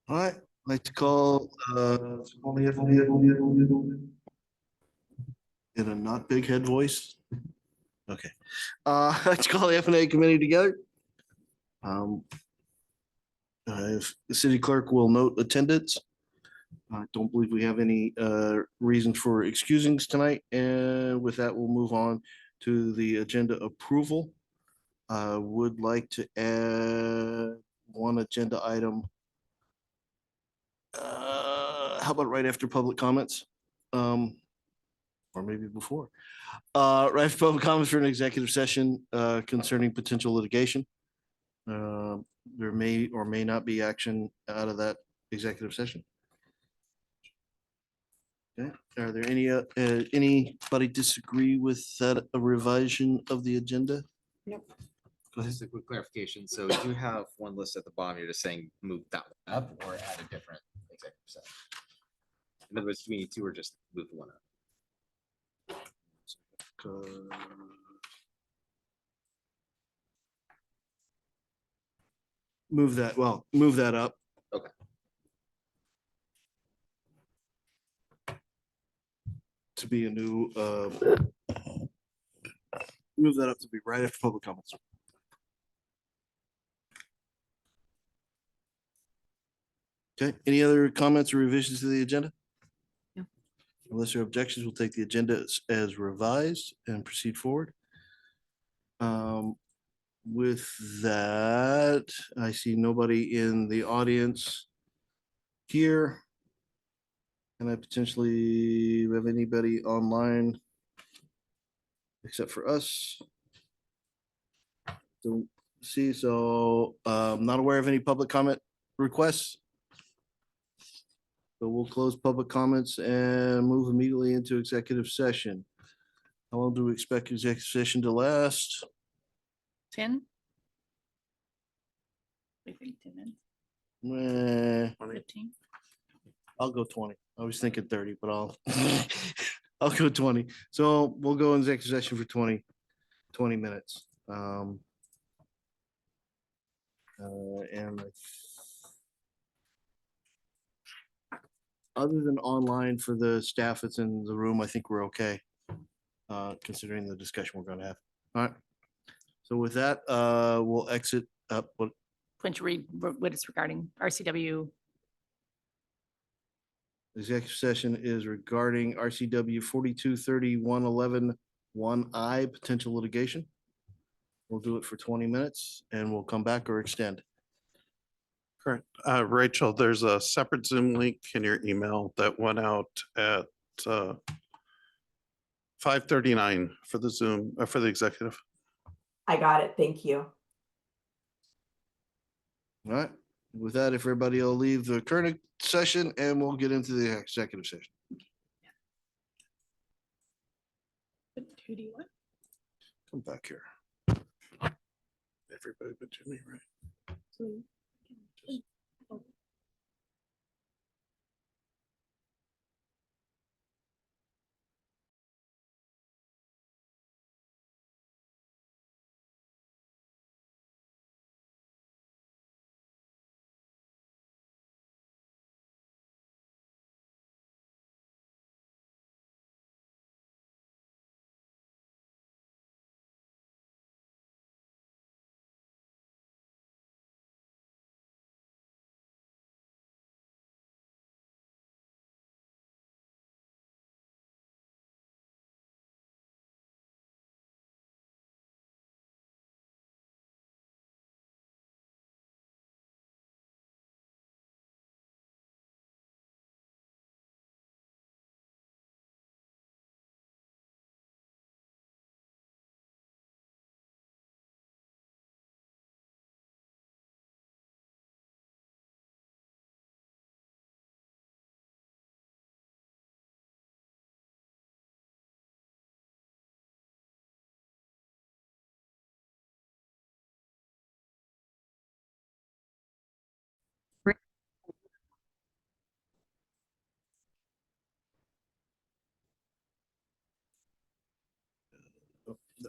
All right, I'd like to call in a not big head voice. Okay. I'd like to call the F&A committee together. If the city clerk will note attendance. I don't believe we have any reasons for excusings tonight. And with that, we'll move on to the agenda approval. I would like to add one agenda item. How about right after public comments? Or maybe before. Right after public comments for an executive session concerning potential litigation. There may or may not be action out of that executive session. Okay. Are there anybody disagree with that a revision of the agenda? Nope. Go ahead. Just a quick clarification. So you do have one list at the bottom. You're just saying move that one up or add a different executive session. In other words, do we need two or just move one up? Move that up. Okay. To be a new, move that up to be right after public comments. Okay, any other comments or revisions to the agenda? No. Unless there are objections, we'll take the agenda as revised and proceed forward. With that, I see nobody in the audience here. And I potentially have anybody online except for us. Don't see, so not aware of any public comment requests. So we'll close public comments and move immediately into executive session. How long do we expect executive session to last? 10? I think 10 Eh, minutes. 15. I'll go 20. I was thinking 30, but I'll go 20. So we'll go in executive session for 20 minutes. And other than online for the staff that's in the room, I think we're okay, considering the discussion we're going to have. All right. So with that, we'll exit up. Going to read what it's regarding RCW. Executive session is regarding RCW 4230-111-1I potential litigation. We'll do it for 20 minutes and we'll come back or extend. Correct. Rachel, there's a separate Zoom link in your email that went out at 5:39 for the Zoom, for the executive. I got it. Thank you. All right. With that, if everybody will leave the current session and we'll get into the executive session. Who do you want? Come back here. Everybody but Jimmy, right?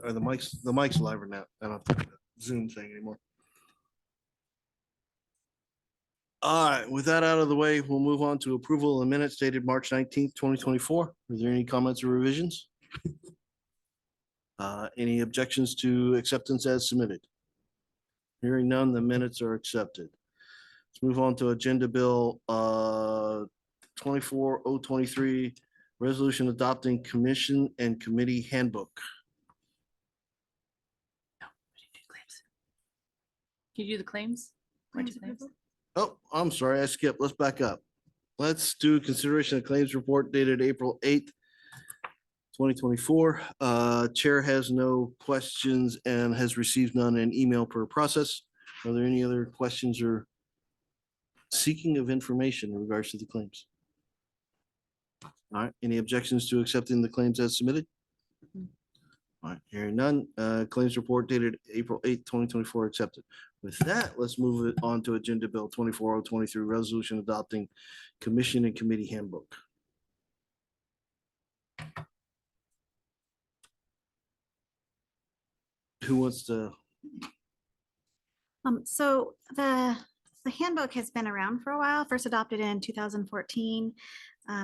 Are the mics live or not? I don't think the Zoom thing anymore. All right, with that out of the way, we'll move on to approval of the minutes dated March 19th, 2024. Are there any comments or revisions? Any objections to acceptance as submitted? Hearing none, the minutes are accepted. Let's move on to Agenda Bill 24023, resolution adopting commission and committee handbook. Can you do the claims? Claims Claims? approval? Oh, I'm sorry, I skipped. Let's back up. Let's do consideration of claims report dated April 8th, 2024. Chair has no questions and has received none in email per process. Are there any other questions or seeking of information in regards to the claims? All right, any objections to accepting the claims as submitted? All right, hearing none, claims report dated April 8th, 2024 accepted. With that, let's move it on to Agenda Bill 24023, resolution adopting commission and committee handbook. Who wants to? So the handbook has been around for a while, first adopted in 2014,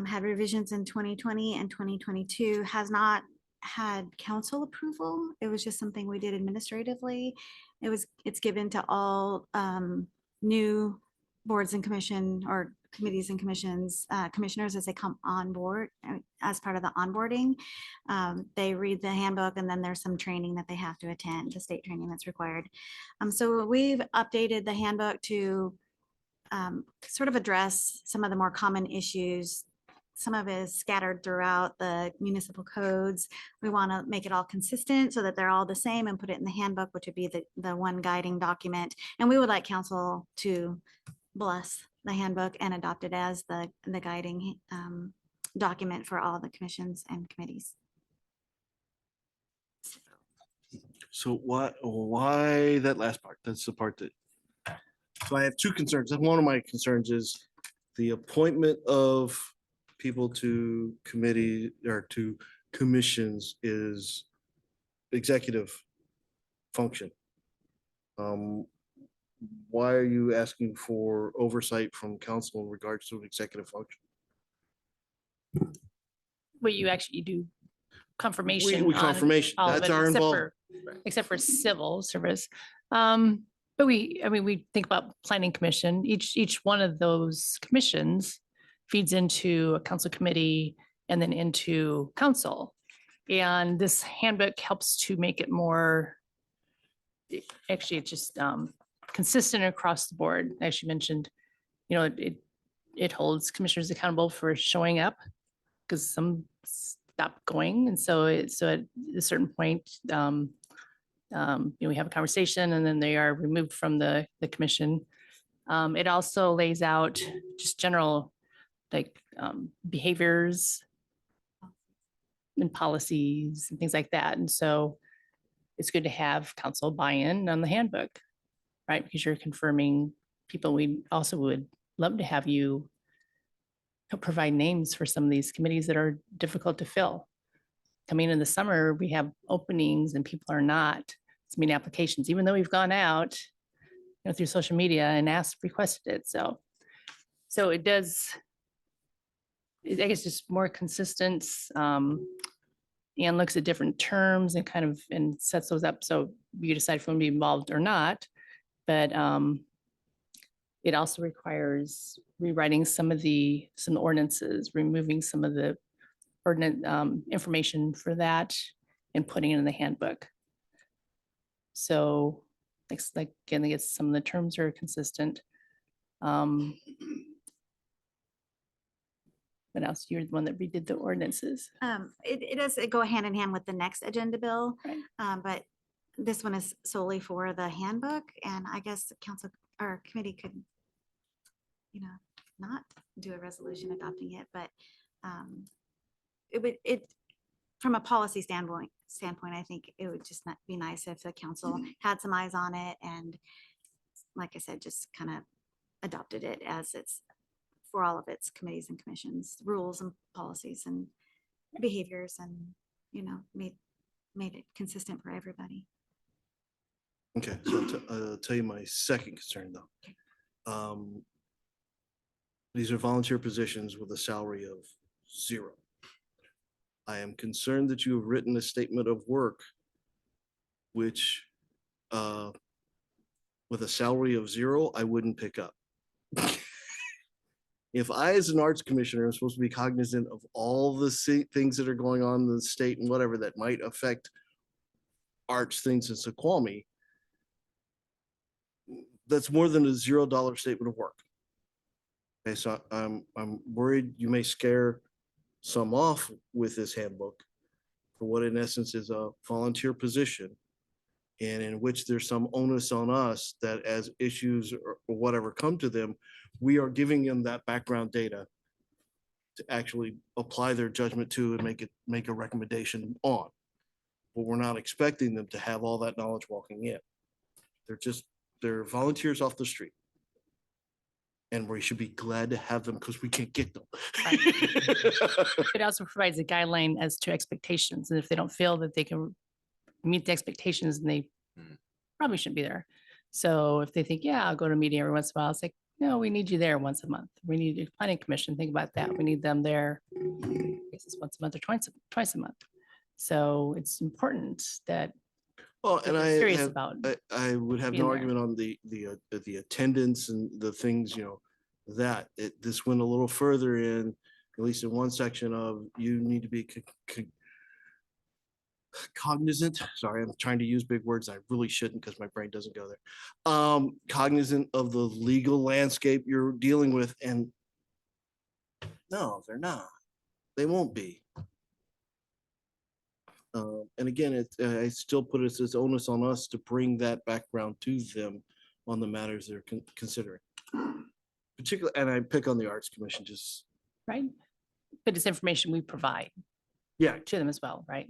had revisions in 2020 and 2022, has not had council approval. It was just something we did administratively. It's given to all new boards and commission or committees and commissions, commissioners as they come on board, as part of the onboarding. They read the handbook and then there's some training that they have to attend, the state training that's required. So we've updated the handbook to sort of address some of the more common issues. Some of it is scattered throughout the municipal codes. We want to make it all consistent so that they're all the same and put it in the handbook, which would be the one guiding document. And we would like council to bless the handbook and adopt it as the guiding document for all the commissions and committees. So why that last part? That's the part that. So I have two concerns. And one of my concerns is the appointment of people to committee or to commissions is executive function. Why are you asking for oversight from council in regards to executive function? Well, you actually do confirmation. We on confirmation. all of That's it, our except involvement. except for civil service. But we think about planning commission, each one of those commissions feeds into a council committee and then into council. And this handbook helps to make it more, actually, it's just consistent across the board. As you mentioned, it holds commissioners accountable for showing up because some stop going. And so at a certain point, we have a conversation and then they are removed from the commission. It also lays out just general behaviors and policies and things like that. And so it's good to have council buy-in on the handbook, right? Because you're confirming people. We also would love to have you help provide names for some of these committees that are difficult to fill. Coming in the summer, we have openings and people are not submitting applications, even though we've gone out through social media and requested it. So it does, I guess, just more consistent and looks at different terms and and sets those up. So you decide if you want to be involved or not. But it also requires rewriting some of the ordinances, removing some of the ordinance information for that and putting it in the handbook. So again, I guess some of the terms are consistent. What else? You're the one that redid the ordinances. It does go hand in hand with the next agenda bill, Right. but this one is solely for the handbook. And I guess council or committee could, not do a resolution adopting it, but from a policy standpoint, I think it would just not be nice if the council had some eyes on it and, like I said, just kind of adopted it as it's for all of its committees and commissions, rules and policies and behaviors, and made it consistent for everybody. Okay, so I'll tell you my second concern though. These are volunteer positions with a salary of 0. I am concerned that you have written a statement of work which, with a salary of 0, I wouldn't pick up. If I, as an arts commissioner, am supposed to be cognizant of all the things that are going on in the state and whatever that might affect arts things in Snoqualmie, that's more than a $0 statement of work. Okay, so I'm worried you may scare some off with this handbook for what in essence is a volunteer position, and in which there's some onus on us that as issues or whatever come to them, we are giving them that background data to actually apply their judgment to and make a recommendation on. But we're not expecting them to have all that knowledge walking in. They're volunteers off the street. And we should be glad to have them because we can't get them. Right. It also provides a guideline as to expectations. And if they don't feel that they can meet the expectations, then they probably shouldn't be there. So if they think, yeah, I'll go to a meeting every once in a while, it's like, no, we need you there once a month. We need a planning commission. Think about that. We need them there I guess it's once a month or twice a month. So it's important that Well, and they're serious about. I would have being no there. argument on the attendance and the things, that this went a little further in, at least in one section of, you need to be cognizant. Sorry, I'm trying to use big words. I really shouldn't because my brain doesn't go there. Cognizant of the legal landscape you're dealing with, and no, they're not. They won't be. And again, I still put it as onus on us to bring that background to them on the matters they're considering. Particularly, and I pick on the Arts Commission, just, Right. But it's information we provide yeah, to them as well, right?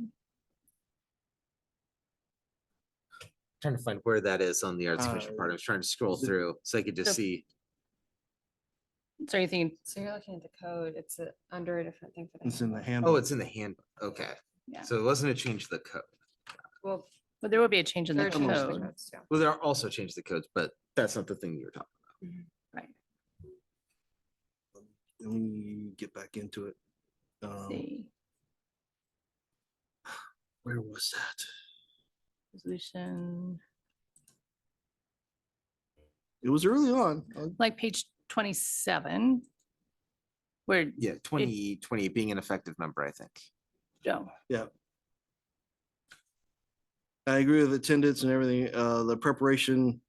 Trying to find where that is on the arts commission part. I was trying to scroll the- through so I could just So- see. So you thinking, So you're looking at the code, it's under a different thing for the. it's in the handbook. handbook. Oh, it's in the handbook. Okay. yeah, So it wasn't a change to the code. Well, but there will be a change in the there are changes to the code, codes too. Well, there are also changes to the codes, but that's not the thing you were talking right? Let me get back into it. See, Where was that? resolution, It was early on. like page 27. Where, about. Yeah, 2020 being an effective member, I think. oh, I agree with attendance and everything, the preparation.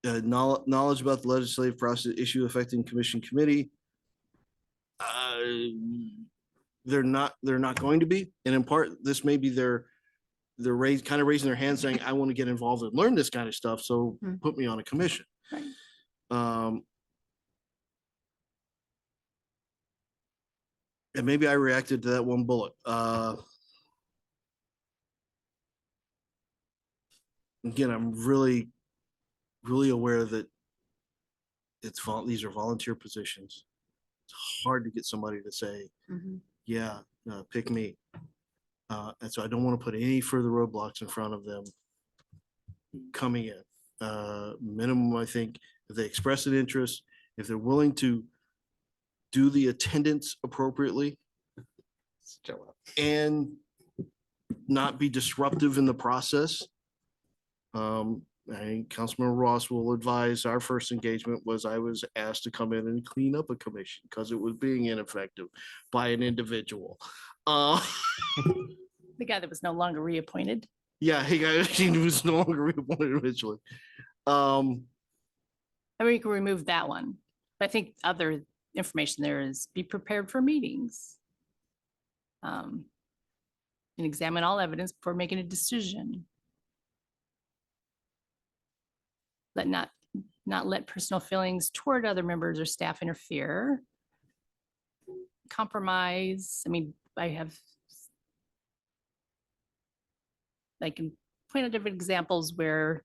Knowledge about the legislative process issue affecting commission committee. They're not going to be, and in part, this may be they're kind of raising their hand saying, I want to get involved and learn this kind of stuff, so put me on a commission. right. And maybe I reacted to that one bullet. Again, I'm really aware that these are volunteer positions. It's hard to get somebody to say, yeah, pick me. And so I don't want to put any further roadblocks in front of them coming in. Minimum, I think, if they express an interest, if they're willing to do the attendance appropriately and not be disruptive in the process. I think Councilman Ross will advise our first engagement was I was asked to come in and clean up a commission because it was being ineffective by an individual. The guy that was no longer reappointed. Yeah, he was no longer reappointed eventually. I mean, we can remove that one. But I think other information there is be prepared for meetings. And examine all evidence before making a decision. Not let personal feelings toward other members or staff interfere. Compromise. I mean, I can point out different examples where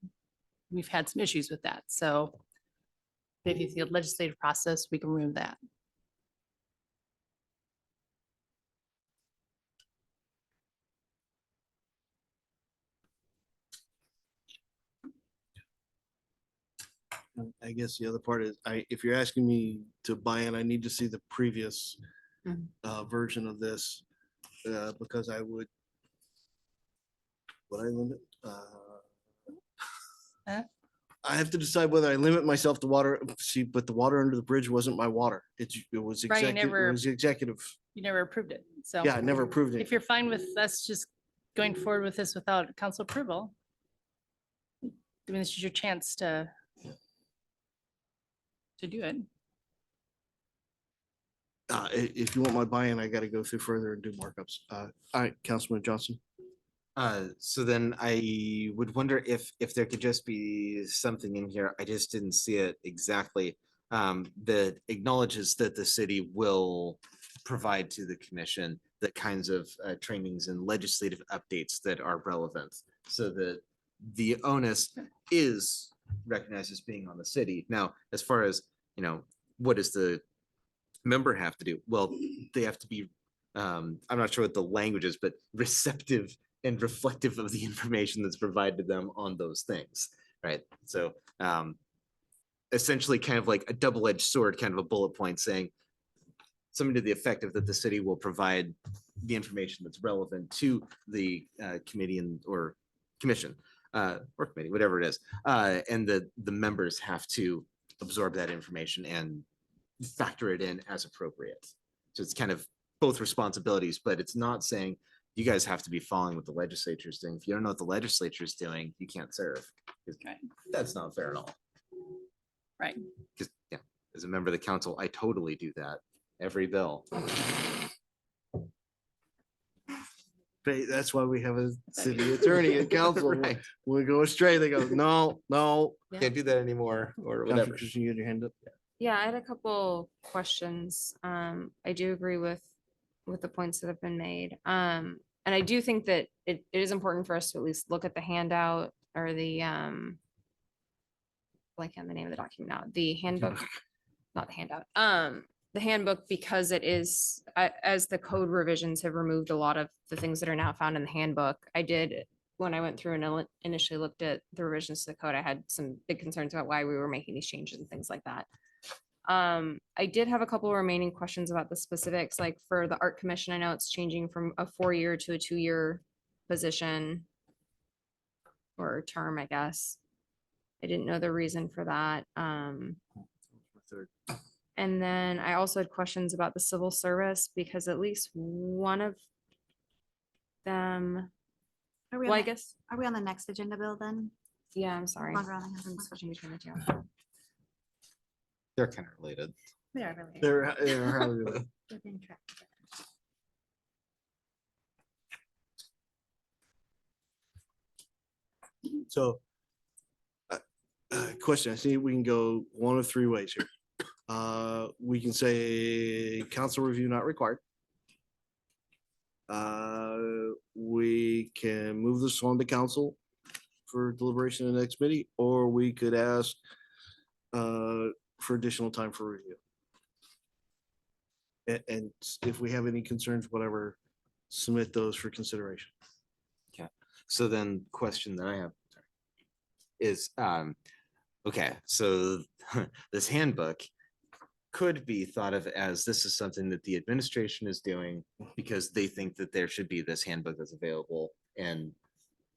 we've had some issues with that. So if you feel legislative process, we can remove that. I guess the other part is, if you're asking me to buy in, I need to see the previous Mhm. version of this, because would I limit? Huh? I have to decide whether I limit myself to water, see, but the water under the bridge wasn't my water. It was Right, you executive, it never- was executive. You never approved it, so. Yeah, I never approved it. If you're fine with us just going forward with this without council approval, I mean, this is your chance to do it. If you want my buy-in, I gotta go through further and do markups. All right, Councilman Johnson. So then I would wonder if there could just be something in here, I just didn't see it exactly, that acknowledges that the city will provide to the commission the kinds of trainings and legislative updates that are relevant, so that the onus is recognized as being on the city. Now, as far as, what does the member have to do? Well, they have to be, I'm not sure what the language is, but receptive and reflective of the information that's provided to them on those things, right? So essentially kind of like a double-edged sword, kind of a bullet point saying something to the effect of that the city will provide the information that's relevant to the committee or commission or committee, whatever it is. And the members have to absorb that information and factor it in as appropriate. So it's kind of both responsibilities, but it's not saying you guys have to be following what the legislature is doing. If you don't know what the legislature is doing, you can't serve. 'Cause Right. That's not fair at all. Right. Because, yeah, as a member of the council, I totally do that. Every bill. That's why we have a city attorney and council. Right. When we go astray, they go, no, no. Can't do that anymore or Councilman whatever. Christian, you had your hand up. Yeah, I had a couple questions. I do agree with the points that have been made. And I do think that it is important for us to at least look at the handout or the blank on the name of the document now, the handbook, not the handout. The handbook, because it is, as the code revisions have removed a lot of the things that are now found in the handbook. I did, when I went through and initially looked at the revisions to the code, I had some big concerns about why we were making these changes and things like that. I did have a couple of remaining questions about the specifics, like for the art commission, I know it's changing from a 4-year to a 2-year position or term, I guess. I didn't know the reason for that. And then I also had questions about the civil service, because at least one of them, Are we well, on I the- guess, Are we on the next agenda bill then? yeah, I'm sorry. Longer on the handbook. I'm switching between the two. They're kind of related. We are really. They're highly related. within track. So, question, I see we can go one of three ways here. We can say council review not required. We can move this on to council for deliberation in the next committee, or we could ask for additional time for review. And if we have any concerns, whatever, submit those for consideration. So then question that I have is, okay, so this handbook could be thought of as this is something that the administration is doing because they think that there should be this handbook that's available and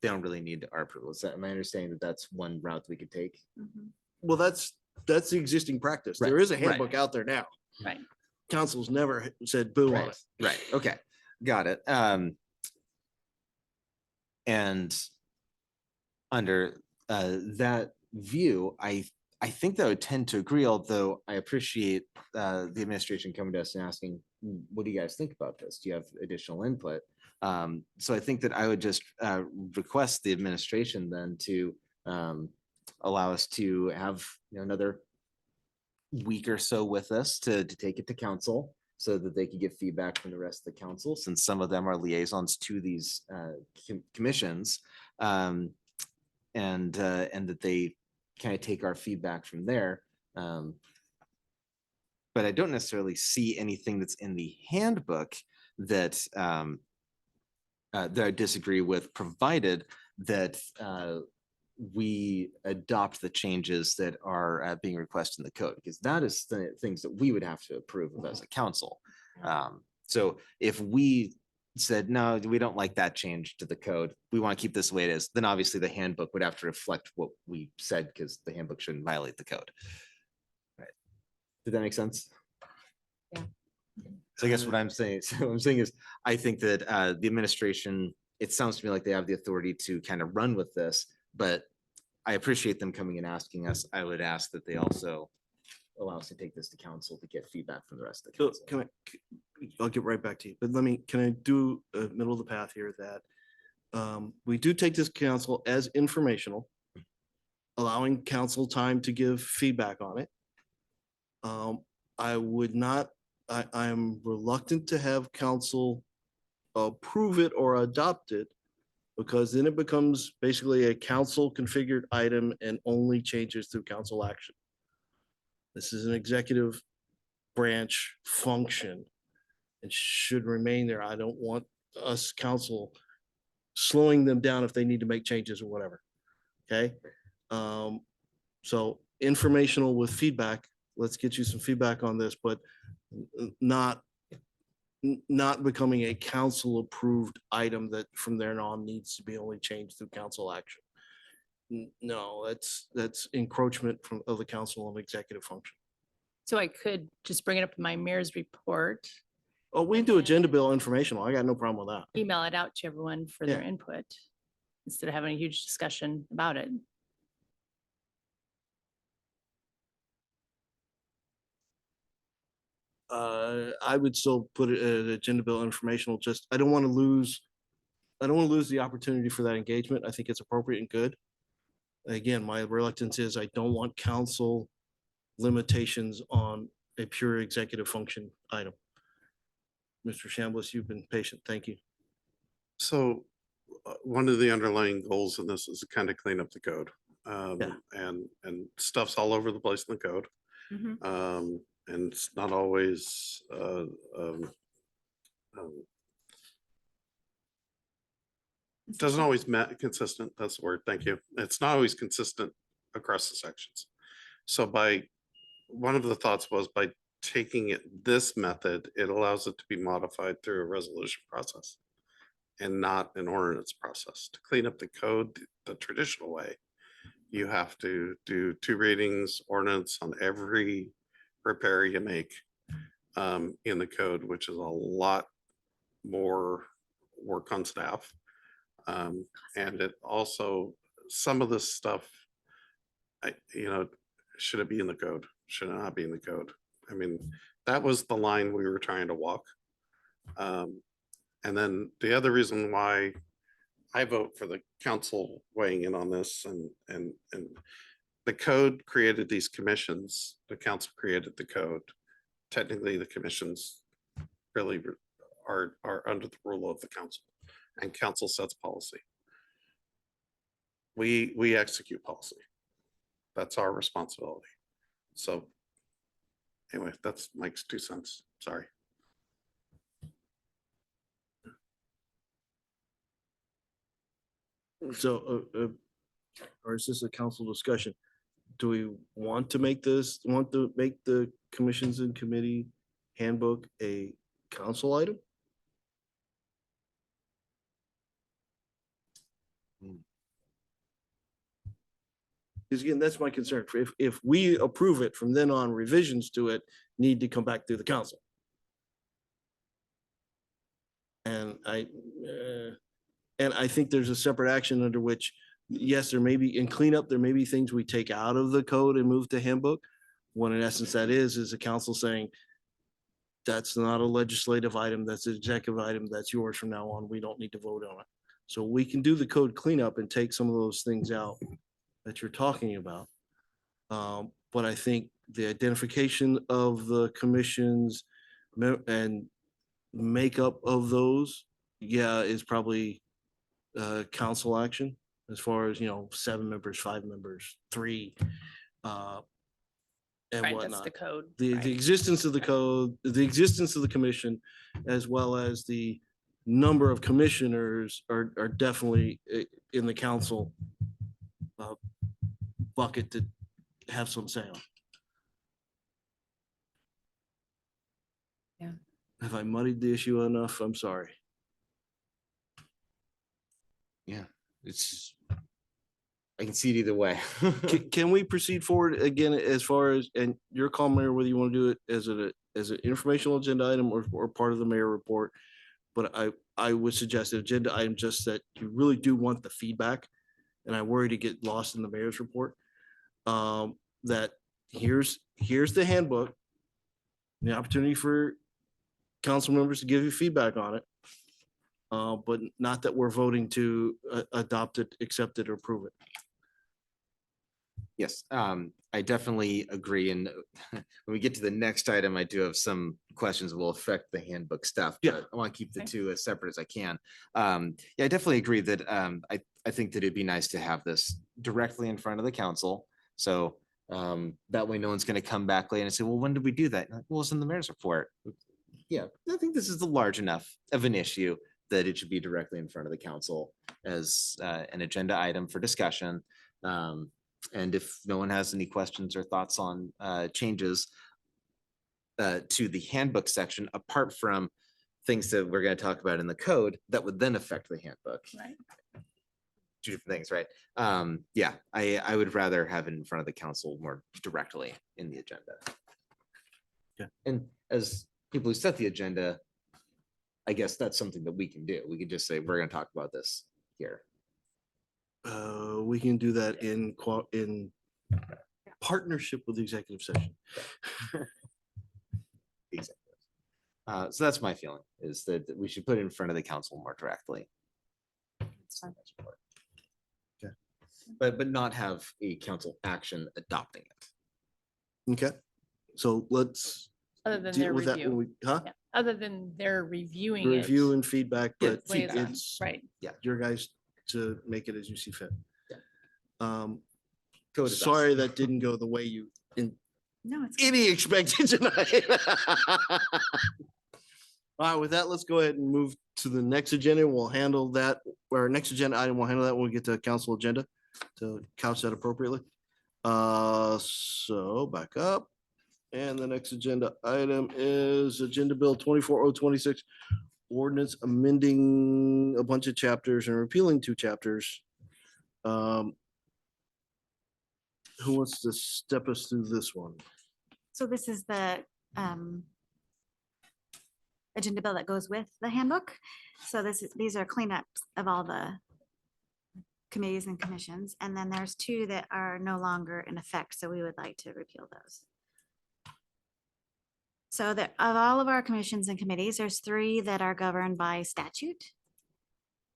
they don't really need our approval. Is that, am I understanding that that's one route we could take? Mhm. Well, that's the existing practice. There Right, is a right. handbook out there now. Right. Council's never said boo on it. Right, okay, got it. And under that view, I think that I would tend to agree, although I appreciate the administration coming to us and asking, what do you guys think about this? Do you have additional input? So I think that I would just request the administration then to allow us to have another week or so with us to take it to council so that they could get feedback from the rest of the council, since some of them are liaisons to these commissions, and that they kind of take our feedback from there. But I don't necessarily see anything that's in the handbook that that I disagree with, provided that we adopt the changes that are being requested in the code, because that is the things that we would have to approve of as a council. So if we said, no, we don't like that change to the code, we want to keep this the way it is, then obviously the handbook would have to reflect what we said, because the handbook shouldn't violate the code. Right. Did that make sense? Yeah. So I guess what I'm saying, so what I'm saying is, I think that the administration, it sounds to me like they have the authority to kind of run with this, but I appreciate them coming and asking us. I would ask that they also allow us to take this to council to get feedback from the rest of the So council. can I'll get right back to you, but can I do a middle of the path here that we do take this council as informational, allowing council time to give feedback on it. I would not, I'm reluctant to have council approve it or adopt it, because then it becomes basically a council configured item and only changes through council action. This is an executive branch function and should remain there. I don't want us council slowing them down if they need to make changes or whatever. Okay. So informational with feedback. Let's get you some feedback on this, but not becoming a council approved item that from there on needs to be only changed through council action. No, that's encroachment of the council on executive function. So I could just bring it up in my mayor's report, Oh, we do agenda bill informational. I got no problem with that. email it out to everyone for their input instead of having a huge discussion about it. I would still put it at agenda bill informational. Just, I don't want to lose the opportunity for that engagement. I think it's appropriate and good. Again, my reluctance is I don't want council limitations on a pure executive function item. Mr. Chambliss, you've been patient. Thank you. So one of the underlying goals in this is to kind of clean up the code. Yeah. And stuff's all over the place in the code. Mhm. And it's not always doesn't always consistent. That's the word. Thank you. It's not always consistent across the sections. So one of the thoughts was by taking it this method, it allows it to be modified through a resolution process and not an ordinance process. To clean up the code the traditional way, you have to do 2 readings, ordinance on every repair you make in the code, which is a lot more work on staff. And it also, some of this stuff, should it be in the code? Should it not be in the code? I mean, that was the line we were trying to walk. And then the other reason why I vote for the council weighing in on this, and the code created these commissions, the council created the code. Technically, the commissions really are under the rule of the council, and council sets policy. We execute policy. That's our responsibility. So anyway, that's Mike's 2 cents. Sorry. So, or is this a council discussion? Do we want to make the commissions and committee handbook a council item? Because again, that's my concern. If we approve it, from then on, revisions to it need to come back through the council. And I think there's a separate action under which, yes, there may be, in cleanup, there may be things we take out of the code and move to handbook. When in essence that is a council saying, that's not a legislative item, that's an executive item, that's yours from now on. We don't need to vote on it. So we can do the code cleanup and take some of those things out that you're talking about. But I think the identification of the commissions and makeup of those, is probably council action as far as, 7 members, 5 members, 3, and Right, that's whatnot. the code. The right. existence of the code, the existence of the commission, as well as the number of commissioners are definitely in the council bucket to have some say on. Yeah. Have I muddied the issue enough? I'm sorry. Yeah, it's, I can see it either way. Can we proceed forward again as far as, and your call, Mayor, whether you want to do it as an informational agenda item or part of the mayor report? But I would suggest an agenda item just that you really do want the feedback. And I worry to get lost in the mayor's report. That here's the handbook. The opportunity for council members to give you feedback on it. But not that we're voting to adopt it, accept it, or approve it. Yes, I definitely agree. And when we get to the next item, I do have some questions that will affect the handbook stuff. Yeah. but I want to keep the Okay. two as separate as I can. Yeah, I definitely agree that I think that it'd be nice to have this directly in front of the council. So that way no one's going to come back later and say, well, when did we do that? Like, well, it's in the mayor's report. Yeah, I think this is large enough of an issue that it should be directly in front of the council as an agenda item for discussion. And if no one has any questions or thoughts on changes to the handbook section, apart from things that we're going to talk about in the code that would then affect the handbook, Right. two different things, right? Yeah, I would rather have it in front of the council more directly in the agenda. Yeah. And as people who set the agenda, I guess that's something that we can do. We could just say, we're going to talk about this here. We can do that in partnership with the executive session. Exactly. So that's my feeling, is that we should put it in front of the council more directly. Okay. But not have a council action adopting it. Okay, so let's Other than deal their with that when review. we, huh? Yeah. Other than their reviewing it. Review and feedback, Yeah, but way it's done. it's Right. your guys to make it as you see fit. Yeah. Um, Code is us. sorry that didn't go the way you No, it's. any expected tonight. All right, with that, let's go ahead and move to the next agenda. We'll handle that, our next agenda item, we'll handle that when we get to council agenda to couch that appropriately. So back up. And the next agenda item is Agenda Bill 24026, ordinance amending a bunch of chapters and repealing 2 chapters. Who wants to step us through this one? So this is the agenda bill that goes with the handbook. So these are cleanups of all the committees and commissions. And then there's 2 that are no longer in effect. So we would like to repeal those. So that of all of our commissions and committees, there's 3 that are governed by statute.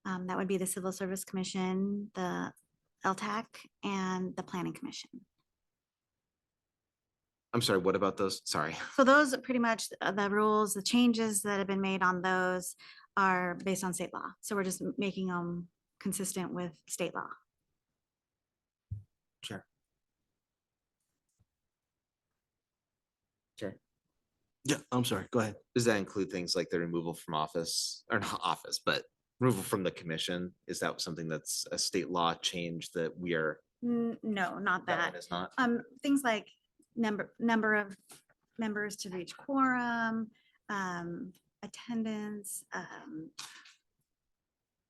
That would be the Civil Service Commission, the LTAC, and the Planning Commission. I'm sorry, what about those? Sorry. So those are pretty much the rules, the changes that have been made on those are based on state law. So we're just making them consistent with state law. Sure. Sure. Yeah, I'm sorry, go ahead. Does that include things like the removal from office, or not office, but removal from the commission? Is that something that's a state law change that we are? No, not That that. one is not. Things like number of members to reach quorum, attendance,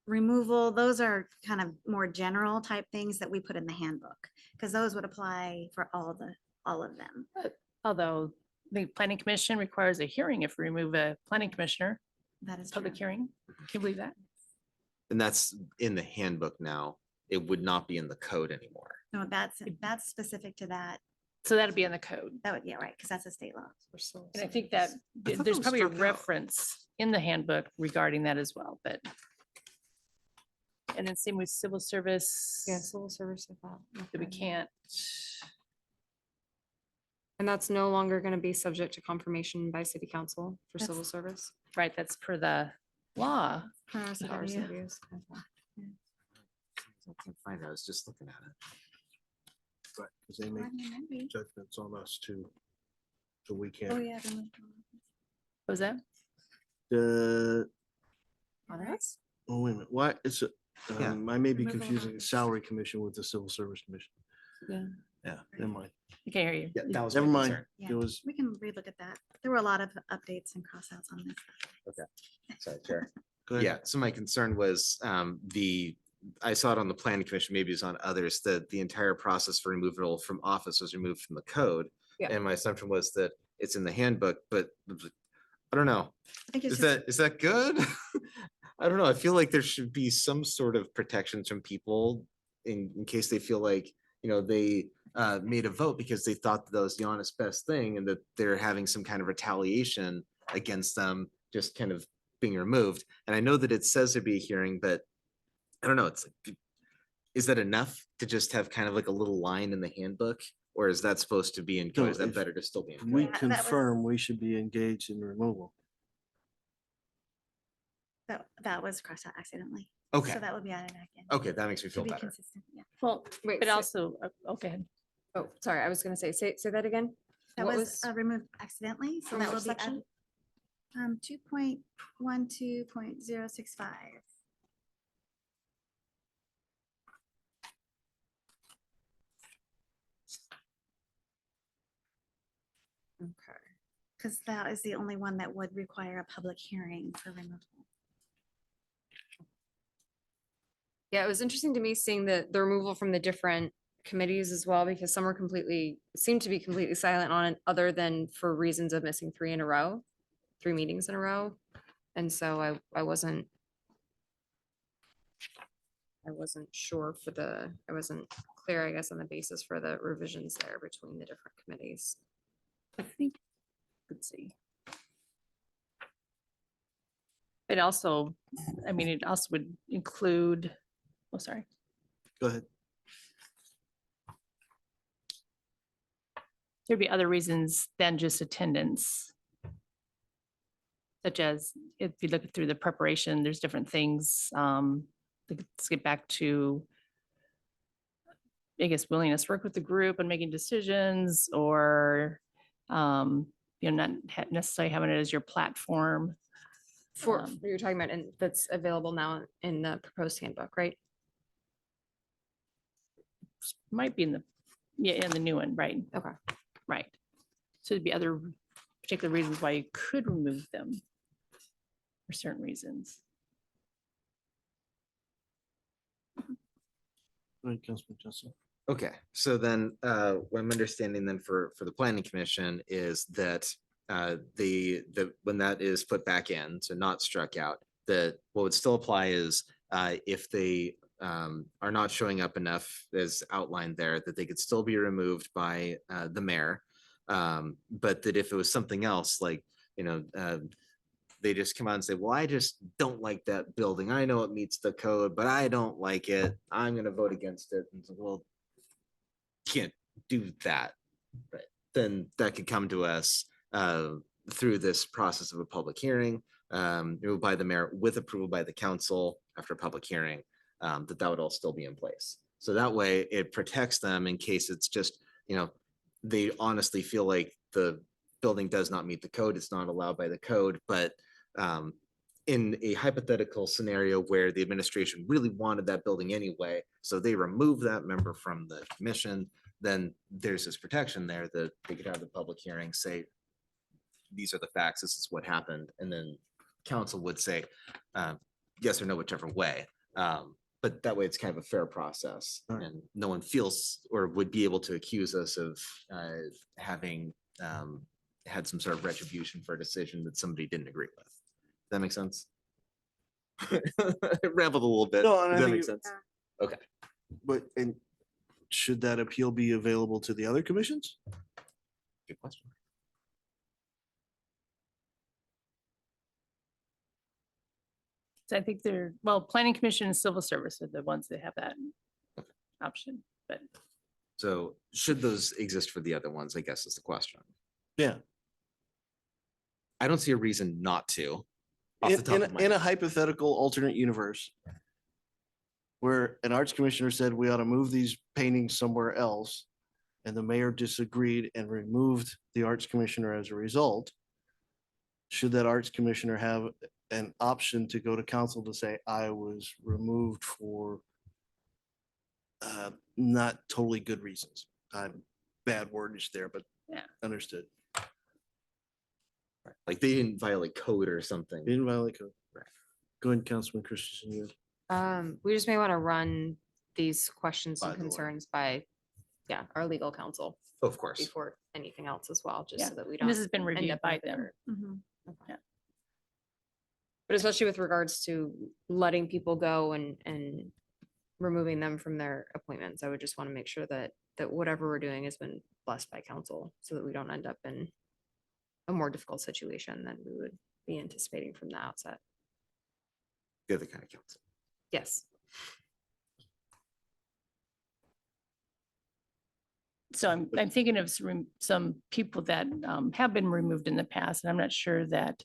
removal, those are kind of more general type things that we put in the handbook, because those would apply for all of them. Although the planning commission requires a hearing if we remove a planning commissioner, That is public true. hearing. Can you believe that? And that's in the handbook now. It would not be in the code anymore. No, that's specific to that. So that'd be in the code. That would, yeah, right, because that's a state law. And I think that I thought that there's was probably a struck out. reference in the handbook regarding that as well, but. And then same with civil service. Yeah, civil service. I thought. That we Okay. can't. And that's no longer going to be subject to confirmation by city council for That's- civil service. Right, that's per the law. Per The RCW. RCWs. Okay. I can't find it. I was just looking at it. Right, because they make judgments on us too. So we Oh, can't. yeah. What was that? The, On us? oh, wait a minute, why, it's a, Yeah. I may be Removal of confusing the office. salary commission with the civil service commission. Yeah. Yeah, never mind. I can't hear you. Yeah, that was Never my mind. concern. Yeah. It was, We can relook at that. There were a lot of updates and crossouts on this. Sorry, Chair. go ahead. Yeah, so my concern was I saw it on the planning commission, maybe it's on others, that the entire process for removal from office was removed from the code. Yeah. And my assumption was that it's in the handbook, but I don't know. I think it's Is just, that good? I don't know. I feel like there should be some sort of protections from people in case they feel like, they made a vote because they thought that was the honest best thing and that they're having some kind of retaliation against them just kind of being removed. And I know that it says there'd be a hearing, but I don't know. It's like, is that enough to just have kind of like a little line in the handbook? Or is that supposed to be in code? Is No, that if better to still be in We code? that was- confirm we should be engaged in removal. that was crossed out accidentally. Okay, So that would be added back in. okay, that makes me To feel be better. consistent, yeah. Well, Wait, but so- also, okay. Oh, sorry, I was gonna say that again. That What was removed accidentally, so from that which will be section? added. 2.12.065. Okay. Because that is the only one that would require a public hearing for removal. Yeah, it was interesting to me seeing the removal from the different committees as well, because some were seemed to be completely silent on it, other than for reasons of missing 3 meetings in a row. And so I wasn't sure I wasn't clear, I guess, on the basis for the revisions there between the different committees. I think, let's see. It also, I mean, it also would include, oh, sorry. Go ahead. There'd be other reasons than just attendance. Such as if you look through the preparation, there's different things. Let's get back to, I guess, willingness to work with the group and making decisions, or not necessarily having it as your platform. For Um, what you're talking about, and that's available now in the proposed handbook, right? Might be in the new one, right? Okay. Right. So there'd be other particular reasons why you could remove them for certain reasons. Right, Councilman Johnson. Okay, so then what I'm understanding then for the planning commission is that when that is put back in, so not struck out, that what would still apply is if they are not showing up enough as outlined there, that they could still be removed by the mayor. But that if it was something else, like, they just come out and say, well, I just don't like that building. I know it meets the code, but I don't like it. I'm gonna vote against it. And so, well, can't do that. Right. Then that could come to us through this process of a public hearing, removed by the mayor with approval by the council after a public hearing, that would all still be in place. So that way it protects them in case it's just, they honestly feel like the building does not meet the code. It's not allowed by the code, but in a hypothetical scenario where the administration really wanted that building anyway, so they remove that member from the commission, then there's this protection there that they could have the public hearing, say, these are the facts, this is what happened, and then council would say yes or no, whichever way. But that way it's kind of a fair process, Right. and no one feels or would be able to accuse us of having had some sort of retribution for a decision that somebody didn't agree with. Does that make sense? I rambled a little bit. No, and I Does that think make it- sense? But, and should that appeal be available to the other commissions? Good question. So I think planning commission and civil service are the ones that have that option, but So should those exist for the other ones, I guess is the question. Yeah. I don't see a reason not to. Off the In, top in, of my in a head. hypothetical alternate universe where an arts commissioner said we ought to move these paintings somewhere else, and the mayor disagreed and removed the arts commissioner as a result, should that arts commissioner have an option to go to council to say, I was removed for not totally good reasons. Bad wordage there, but Yeah. understood. Like they didn't violate code or something. Didn't violate code. Go ahead, Councilman Christensen. You- We just may want to run these questions By and the way. concerns by, yeah, our legal counsel Of course. before anything else as well, just Yeah. so that we And don't. this has been end reviewed up in by the them. dirt. Mhm. Yeah. But especially with regards to letting people go and removing them from their appointments, I would just want to make sure that whatever we're doing has been blessed by council so that we don't end up in a more difficult situation than we would be anticipating from the outset. They're the kind of council. Yes. So I'm thinking of some people that have been removed in the past, and I'm not sure that,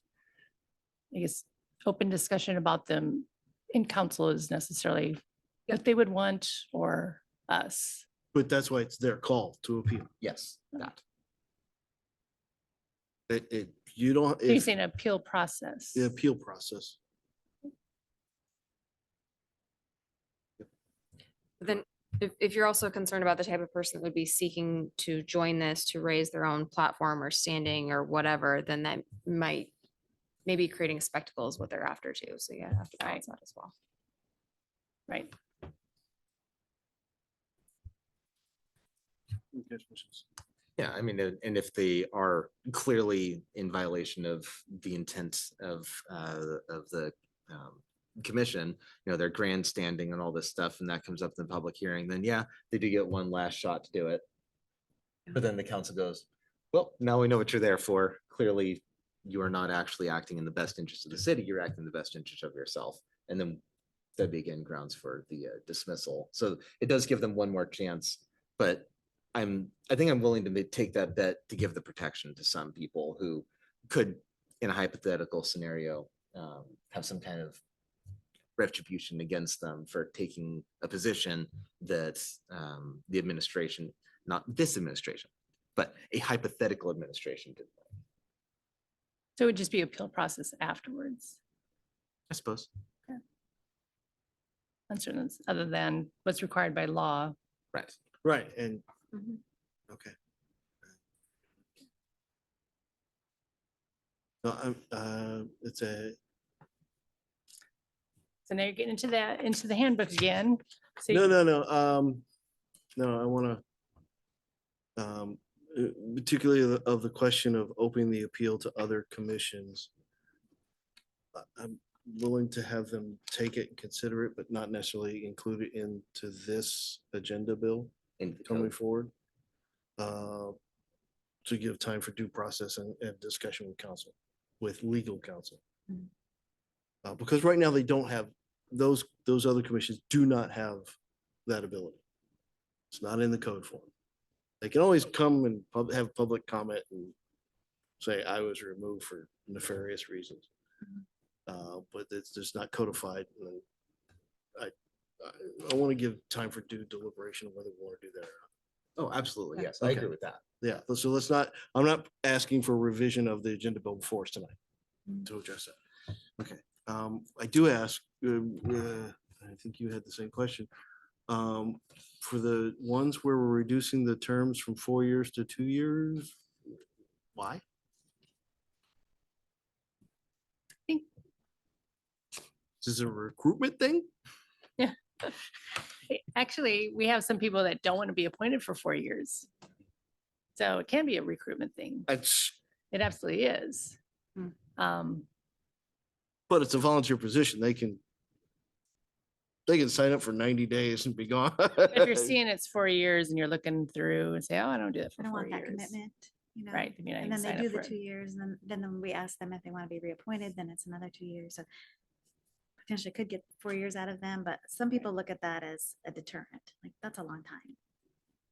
I guess, open discussion about them in council is necessarily what they would want or us. But that's why it's their call to appeal. Yes, that. You don't, You're if saying appeal process. the appeal process. But then if you're also concerned about the type of person that would be seeking to join this to raise their own platform or standing or whatever, then that might maybe creating a spectacle is what they're after too. So yeah, have to balance that as well. Right. Yeah, I mean, and if they are clearly in violation of the intent of the commission, you know, they're grandstanding and all this stuff, and that comes up in the public hearing, then yeah, they do get one last shot to do it. But then the council goes, well, now we know what you're there for. Clearly, you are not actually acting in the best interest of the city. You're acting in the best interest of yourself. And then that'd be again grounds for the dismissal. So it does give them one more chance, but I think I'm willing to take that bet to give the protection to some people who could, in a hypothetical scenario, have some kind of retribution against them for taking a position that the administration, not this administration, but a hypothetical administration did. So it would just be appeal process afterwards. I suppose. Concerns other than what's required by law. Right. Right, and, Mhm. okay. No, it's a, So now you're getting into the handbook again. So no, you- no, I wanna, particularly of the question of opening the appeal to other commissions. I'm willing to have them take it and consider it, but not necessarily include it into this agenda bill In the coming code. forward. To give time for due process and discussion with counsel, with legal counsel. Mhm. Because right now they don't have, those other commissions do not have that ability. It's not in the code form. They can always come and have public comment and say, I was removed for nefarious reasons. But it's just not codified. And I want to give time for due deliberation of whether we want to do that. Oh, absolutely. Yes, I Okay. agree with that. Yeah, so let's not, I'm not asking for revision of the agenda bill before us tonight to address that. Okay, I do ask, I think you had the same question. For the ones where we're reducing the terms from 4 years to 2 years, why? think- Is this a recruitment thing? Actually, we have some people that don't want to be appointed for 4 years. So it can be a recruitment thing. It's, It absolutely is. Hmm. but it's a volunteer position. They can sign up for 90 days and be gone. If you're seeing it's 4 years and you're looking through and say, oh, I don't do that I for don't 4 want that years. commitment, you know? Right. I mean, I And can then they sign do up the for it. 2 years, and then we ask them if they want to be reappointed, then it's another 2 years. So potentially could get 4 years out of them, but some people look at that as a deterrent. Like, that's a long time.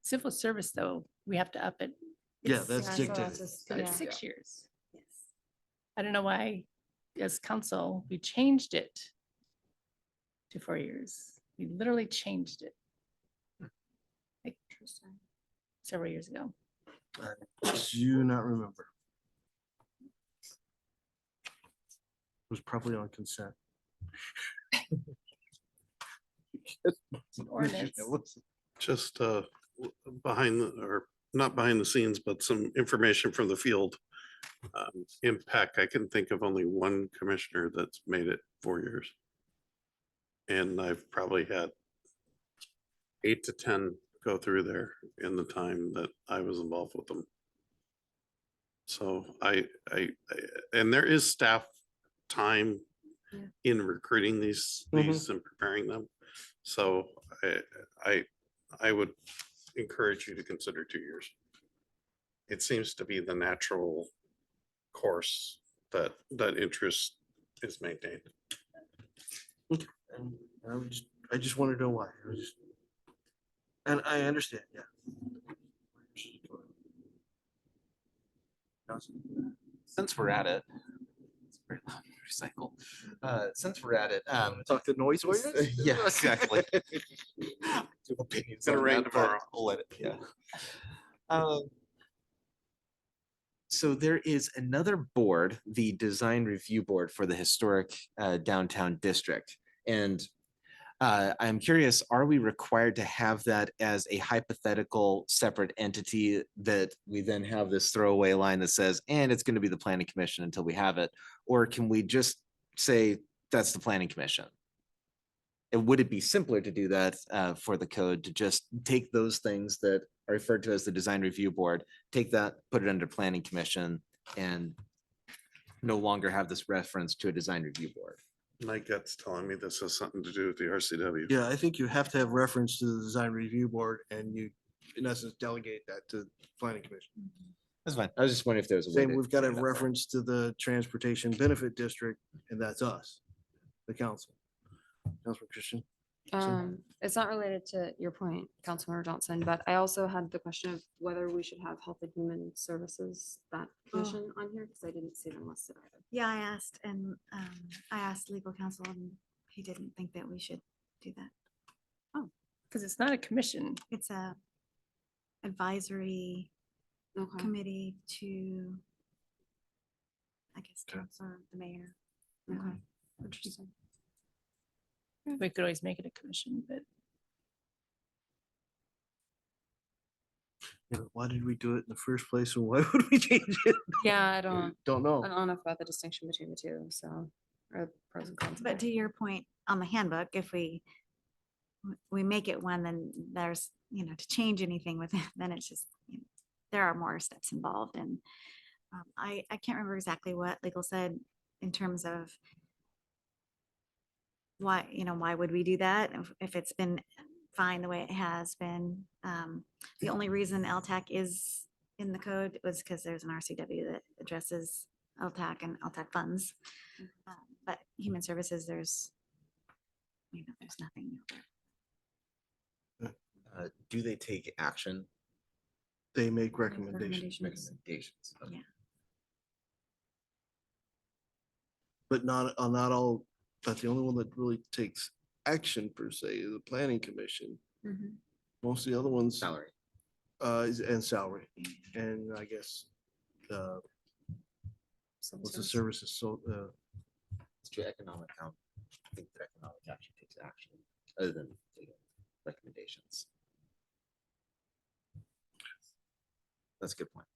Civil service, though, we have to up it. Yeah, It's that's 6 dictated. years. So it's 6 years. Yes. I don't know why, as council, we changed it to 4 years. We literally changed it. Like several years ago. I do not remember. was probably on consent. Ordinance. Just behind or not behind the scenes, but some information from the field. Impact, I can think of only one commissioner that's made it 4 years. And I've probably had 8 to 10 go through there in the time that I was involved with them. So and there is staff time Yeah. in recruiting these and preparing them. So I would encourage you to consider 2 years. It seems to be the natural course that interest is maintained. And I just want to know why. And I understand, yeah. Since we're at it. It's very loud, recycle. Since we're at it, Talk the noise ordinance? yeah, exactly. Opinions Gonna on rain that, but tomorrow. I'll let it, yeah. So there is another board, the Design Review Board for the Historic Downtown District. And I'm curious, are we required to have that as a hypothetical separate entity that we then have this throwaway line that says, and it's going to be the Planning Commission until we have it? Or can we just say that's the Planning Commission? And would it be simpler to do that for the code to just take those things that are referred to as the Design Review Board, take that, put it under Planning Commission, and no longer have this reference to a Design Review Board? My gut's telling me this has something to do with the RCW. Yeah, I think you have to have reference to the design review board and you, in essence, delegate that to planning commission. That's fine. I was just wondering if there was a way. Same, to we've got to frame have that for it. reference to the transportation benefit district, and that's us, the council. Councilman Christian. It's not related to your point, Councilmember Johnson, but I also had the question of whether we should have Health and Human Services, that commission on here, because I didn't see them listed either. Yeah, I asked, and I asked legal counsel, and he didn't think that we should do that. Because it's not a commission. It's a advisory Okay. committee to, I guess, Okay. council, or the mayor. Okay. Interesting. We could always make it a commission, but Yeah, why did we do it in the first place and why would we change it? Yeah, I don't Know. know enough about the distinction between the two, so, or pros and cons. of But it. to your point on the handbook, if we make it one, then there's, to change anything with it, then it's just, there are more steps involved. And I can't remember exactly what legal said in terms of why would we do that if it's been fine the way it has been. The only reason LTAC is in the code was because there's an RCW that addresses LTAC and LTAC funds. But human services, there's nothing there. Do they take action? They make recommendations, Recommendations. Yeah. but not all, but the only one that really takes action per se is the planning commission. Mhm. Most of the other ones. Salary. And salary, and I guess, what's the services, so, It's to economic count. I think that economic action takes action other than taking recommendations. That's a good point.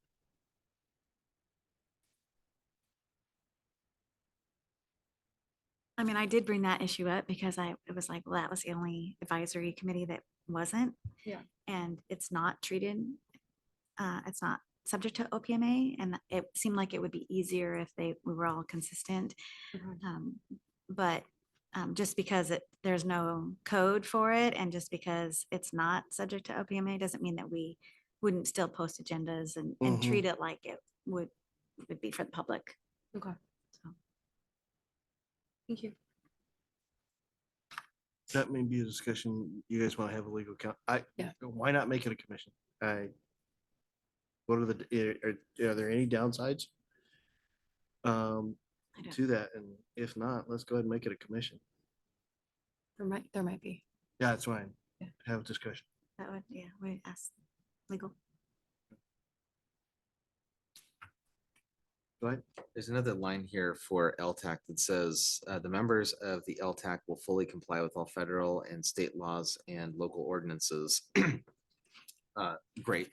I mean, I did bring that issue up because it was like, well, that was the only advisory committee that wasn't. Yeah. And it's not treated, it's not subject to OPMA, and it seemed like it would be easier if we were all consistent. Okay. But just because there's no code for it, and just because it's not subject to OPMA, doesn't mean that we wouldn't still post agendas and Mhm. treat it like it would be for the public. Okay. So. Thank you. that may be a discussion you guys want to have a legal count. Yeah. Why not make it a commission? What are there any downsides? I don't- To that, and if not, let's go ahead and make it a commission. There might be. Yeah, that's fine. Yeah. Have a discussion. That would, yeah, we ask legal. Go ahead. There's another line here for LTAC that says, the members of the LTAC will fully comply with all federal and state laws and local ordinances. Great,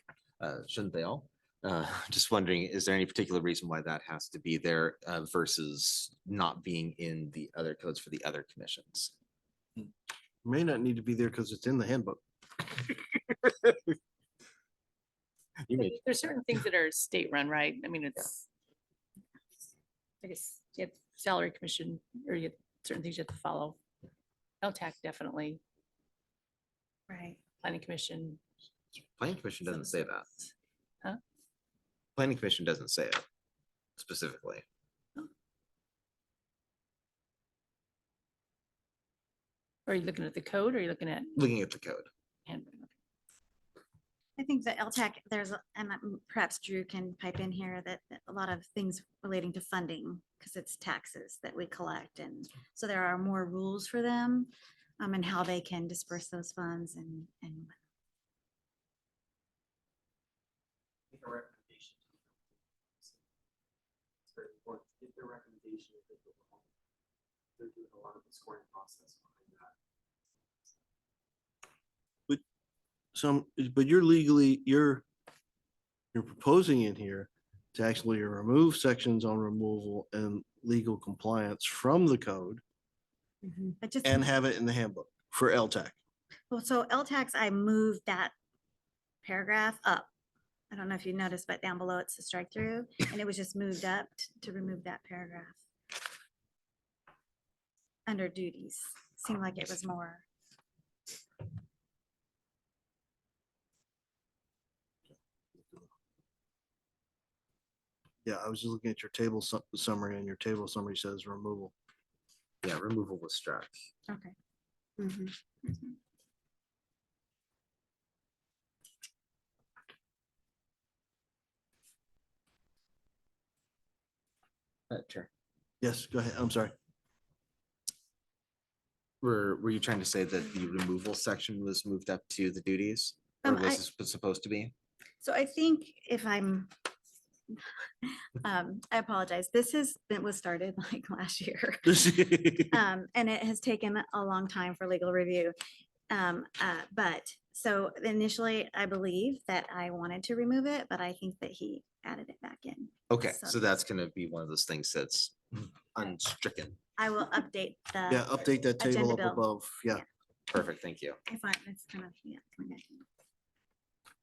shouldn't they all? Just wondering, is there any particular reason why that has to be there versus not being in the other codes for the other commissions? May not need to be there because it's in the handbook. You may, There's certain things that are state run, right? I mean, it's, I guess, you have salary commission, or you have certain things you have to follow. LTAC definitely, Right. planning commission. planning commission doesn't say that. Huh? Planning commission doesn't say it specifically. Are you looking at the code or are you looking at Looking at the code. handbook? I think that LTAC, and perhaps Drew can pipe in here, that a lot of things relating to funding, because it's taxes that we collect. And so there are more rules for them and how they can disperse those funds and Make a recommendation. It's very important. If their recommendation, if they're wrong, they're doing a lot of the scoring process behind that. But you're legally, you're proposing in here to actually remove sections on removal and legal compliance from the code but just. and have it in the handbook for LTAC. Well, so LTAX, I moved that paragraph up. I don't know if you noticed, but down below it's a strike through, and it was just moved up to remove that paragraph. Under duties, seemed like it was more. Yeah, I was just looking at your table summary, and your table summary says removal. Yeah, removal was struck. Okay. Mhm. Sure. Yes, go ahead. I'm sorry. Were you trying to say that the removal section was moved up to the duties? Or was this supposed to be? So I think if I'm, I apologize. It was started like last year. And it has taken a long time for legal review. But so initially, I believe that I wanted to remove it, but I think that he added it back in. Okay, So- so that's gonna be one of those things that's unstricken. I will update the. Yeah, update that table Agenda up bill. above. Yeah. Perfect, thank you. I find it's kind of, yeah. coming back in.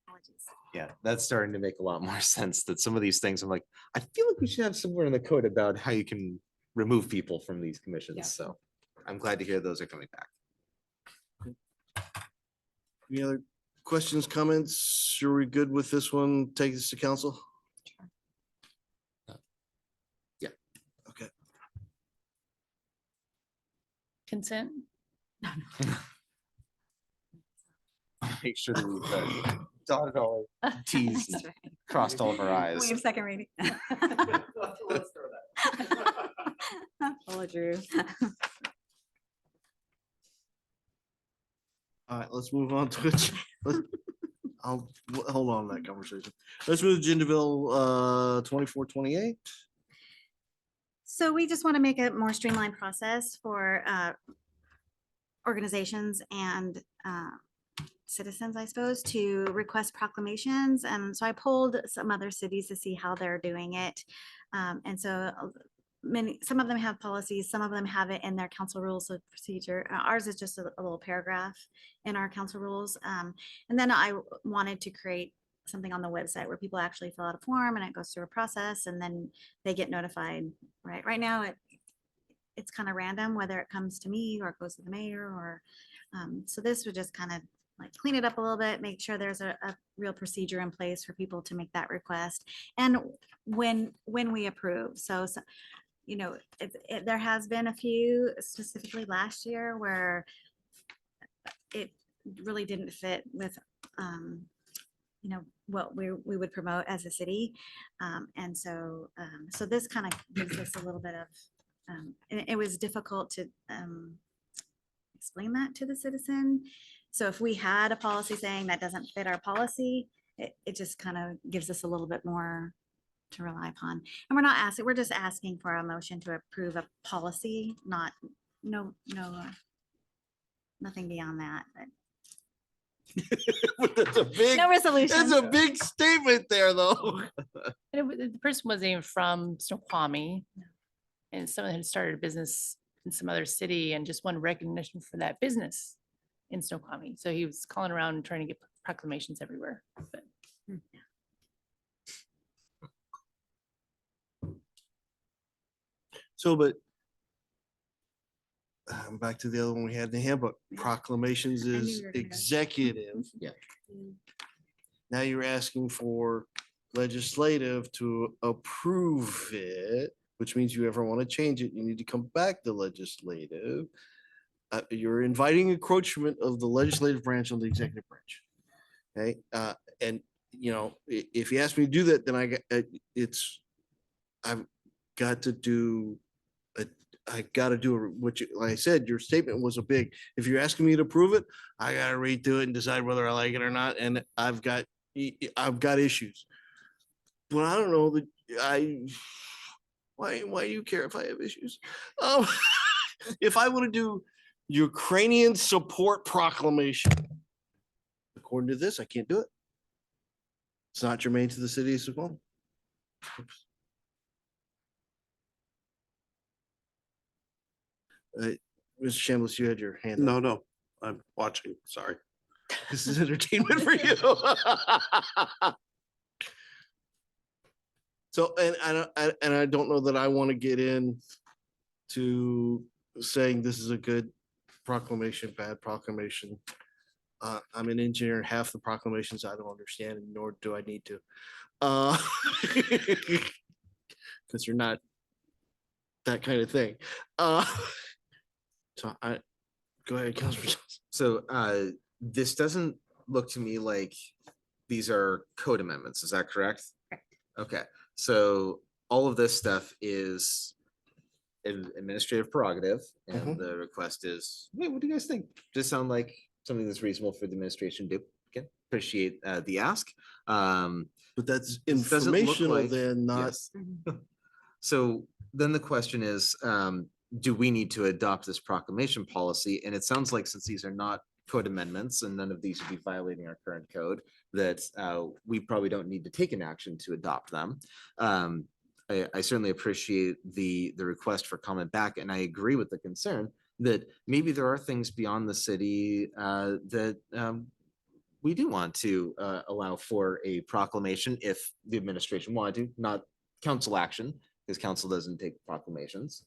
Apologies. Yeah, that's starting to make a lot more sense that some of these things, I'm like, I feel like we should have somewhere in the code about how you can remove people from these Yeah. commissions, so I'm glad to hear those are coming back. Any other questions, comments? Are we good with this one? Take this to council? Yeah. Okay. Consent? Make sure that we've dotted all our Ts and That's right. crossed all of our We Is. have second reading. Let's throw that. Follow Drew. All right, let's move on to it. Hold on to that conversation. Let's move to agenda bill 2428. So we just want to make a more streamlined process for organizations and citizens, I suppose, to request proclamations. And so I polled some other cities to see how they're doing it. And so some of them have policies, some of them have it in their council rules of procedure. Ours is just a little paragraph in our council rules. And then I wanted to create something on the website where people actually fill out a form and it goes through a process and then they get notified, right? Right now, it's kind of random whether it comes to me or it goes to the mayor or, so this would just kind of like clean it up a little bit, make sure there's a real procedure in place for people to make that request. And when we approve, so you know, there has been a few specifically last year where it really didn't fit with, you know, what we would promote as a city. And so this kind of gives us a little bit of, and it was difficult to explain that to the citizen. So if we had a policy saying that doesn't fit our policy, it just kind of gives us a little bit more to rely upon. And we're not asking, we're just asking for a motion to approve a policy, not, nothing beyond that, but But that's a big, no resolution. that's a big statement there, though. And the person wasn't even from Snoqualmie. And someone had started a business in some other city and just won recognition for that business in Snoqualmie. So he was calling around and trying to get proclamations everywhere. But So, but back to the other one we had in the handbook, proclamations knew is you were gonna go. executive. Yeah. Now you're asking for legislative to approve it, which means you ever want to change it, you need to come back to legislative. You're inviting encroachment of the legislative branch on the executive branch. Okay, and you know, if you ask me to do that, then I've got to do what you, like I said, your statement was a big, if you're asking me to approve it, I gotta read through it and decide whether I like it or not, and I've got issues. But I don't know that why do you care if I have issues? Um, if I want to do Ukrainian support proclamation, according to this, I can't do it. It's not germane to the city of Snoqualmie. Mr. Chambliss, you had your hand up. No, I'm watching, sorry. This is entertainment for you. So, and I don't know that I want to get in to saying this is a good proclamation, bad proclamation. I'm an engineer, and half the proclamations I don't understand, and nor do I need to. Because you're not that kind of thing. So go ahead, Councilman Johnson. So this doesn't look to me like these are code amendments. Is that correct? Correct. Okay, so all of this stuff is administrative prerogative, and the request is, hey, what do you guys think? Does sound like something that's reasonable for the administration to do? Again, appreciate the ask. But that's This doesn't look informational like- then, not. yes. So then the question is, do we need to adopt this proclamation policy? And it sounds like, since these are not code amendments and none of these would be violating our current code, that we probably don't need to take an action to adopt them. I certainly appreciate the request for comment back, and I agree with the concern that maybe there are things beyond the city that we do want to allow for a proclamation if the administration wanted to, not council action, because council doesn't take proclamations,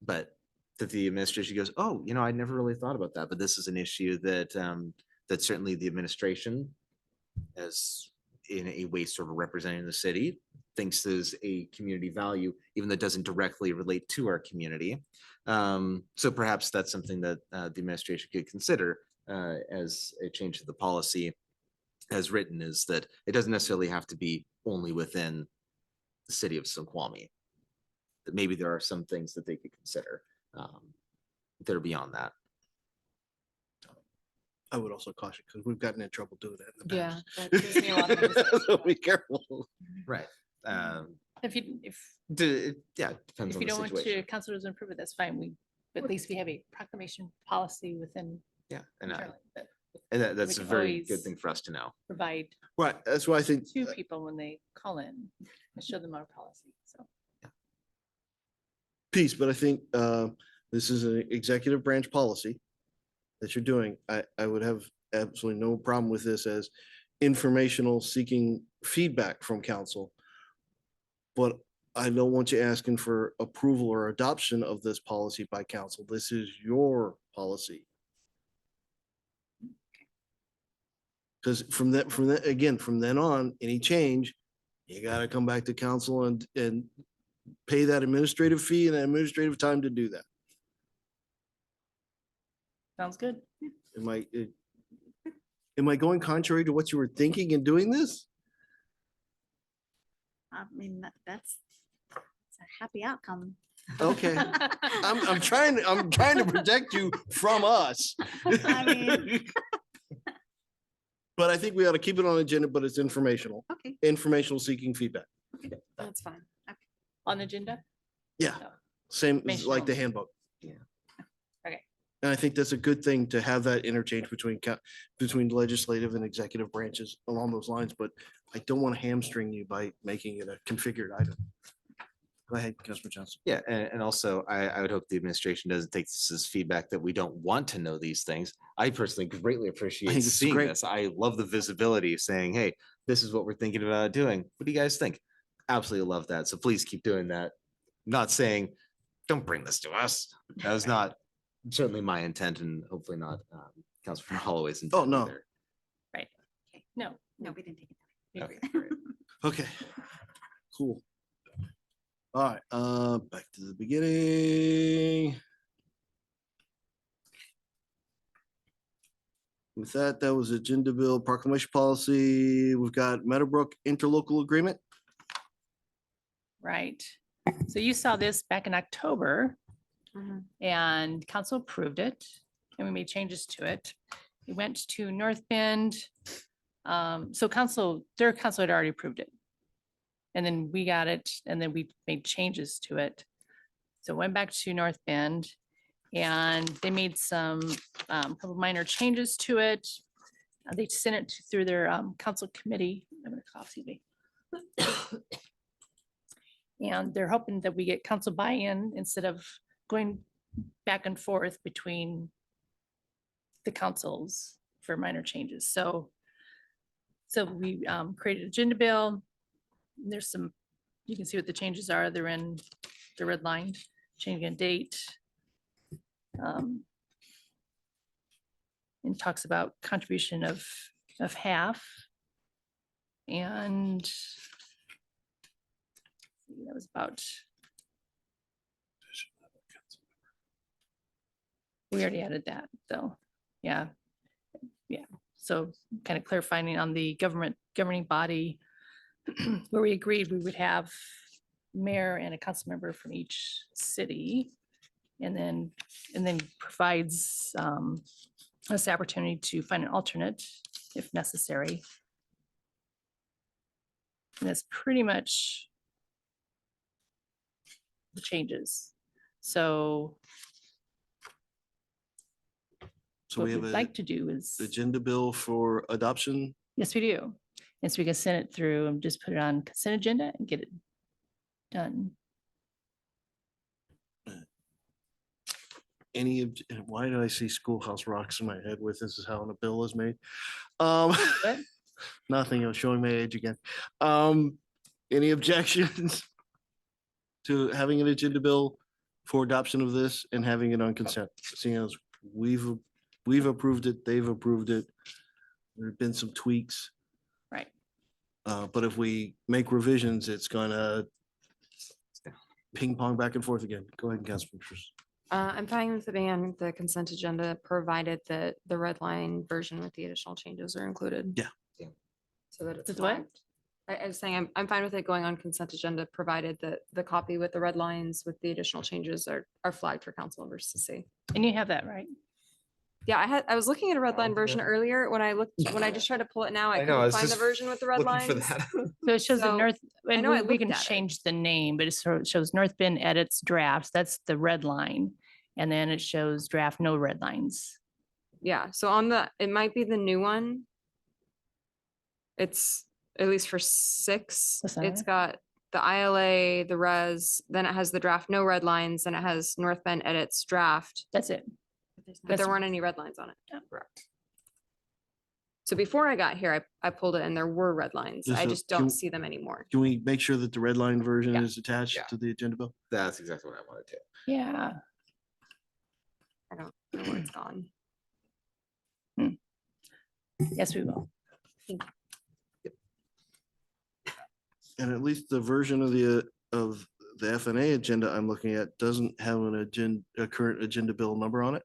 but that the administration goes, oh, you know, I never really thought about that, but this is an issue that that certainly the administration, as in a way sort of representing the city, thinks is a community value, even though it doesn't directly relate to our community. So perhaps that's something that the administration could consider as a change to the policy as written, is that it doesn't necessarily have to be only within the city of Snoqualmie. That maybe there are some things that they could consider that are beyond that. I would also caution, because we've gotten in trouble doing that in the Yeah. past. that gives me a lot of nervousness. So be careful. Right. if Yeah, it depends if on you the don't want to, situation. council doesn't approve it, that's fine. But at least we have a proclamation policy within. Yeah, internally that that's a can very good always- thing for us to know. Provide Right, that's why I think, to people when they call in and show them our policy. So piece, but I think this is an executive branch policy that you're doing. I would have absolutely no problem with this as informational, seeking feedback from council. But I don't want you asking for approval or adoption of this policy by council. This is your policy. Because from then on, any change, you gotta come back to council and pay that administrative fee and administrative time to do that. sounds good. Am I going contrary to what you were thinking in doing this? I mean, that's a happy outcome. Okay, I'm trying to protect you from us. I mean- But I think we ought to keep it on agenda, but it's informational, Okay. informational seeking feedback. That's fine. on the agenda? Yeah, No. same as Informational. like the handbook. Okay. And I think that's a good thing to have that interchange between legislative and executive branches along those lines, but I don't want to hamstring you by making it a configured item. Go ahead, Councilman Johnson. Yeah, and also I would hope the administration doesn't take this as feedback that we don't want to know these things. I personally greatly appreciate think it's seeing great. this. I love the visibility saying, hey, this is what we're thinking about doing. What do you guys think? Absolutely love that. So please keep doing that. Not saying, don't bring this to us. That was not certainly my intent and hopefully not Councilman Holloway's intent. no. either. No. No, we didn't take it. Okay, great. Okay, cool. All right, back to the beginning. With that, that was agenda bill proclamation policy. We've got Meadowbrook interlocal agreement. Right. So you saw this back in October Mhm. and council approved it and we made changes to it. We went to North Bend. So their council had already approved it. And then we got it and then we made changes to it. So went back to North Bend and they made some couple minor changes to it. They sent it through their council committee. I'm gonna cough, excuse me. And they're hoping that we get council buy-in instead of going back and forth between the councils for minor changes. So we created agenda bill. There's some, you can see what the changes are. They're in the red line, changing a date. And talks about contribution of half. And that was about. We already added that, though. Yeah. Yeah. So kind of clarifying on the governing body where we agreed we would have mayor and a council member from each city. And then provides us the opportunity to find an alternate if necessary. And that's pretty much the changes. So So what we have we'd a like to do is, agenda bill for adoption. yes, we do. And so we can send it through and just put it on consent agenda and get it done. Why did I see Schoolhouse Rocks in my head with this is how a bill is made? What? Nothing, I'm showing my age again. Any objections to having an agenda bill for adoption of this and having it on consent? Seeing as we've approved it, they've approved it. There've been some tweaks. Right. But if we make revisions, it's gonna ping pong back and forth again. Go ahead, Councilman. I'm fine with it being on the consent agenda, provided that the red line version with the additional changes are included. Yeah. Yeah. So that it's It's what? flagged. I was saying, I'm fine with it going on consent agenda, provided that the copy with the red lines with the additional changes are flagged for council members to see. And you have that, right? Yeah, I was looking at a red line version earlier. When I just tried to pull it now, I I know, I couldn't was find the just version with the red looking for lines. that. So it shows the So, North, and know I we looked can at it. change the name, but it shows North Bend edits drafts. That's the red line. And then it shows draft no red lines. Yeah, so it might be the new one. It's at least for 6. What's that? It's got the ILA, the res, then it has the draft, no red lines, then it has North Bend edits draft, That's it. but That's- there weren't any red lines on it. Yeah. Correct. So before I got here, I pulled it and there were red lines. Just I so- just can- don't see them anymore. Can we make sure that the red line version Yeah. is attached Yeah. to the agenda bill? That's exactly what I wanted to. Yeah. I don't know where it's gone. Yes, we will. And at least the version of the FNA agenda I'm looking at doesn't have a current agenda bill number on it.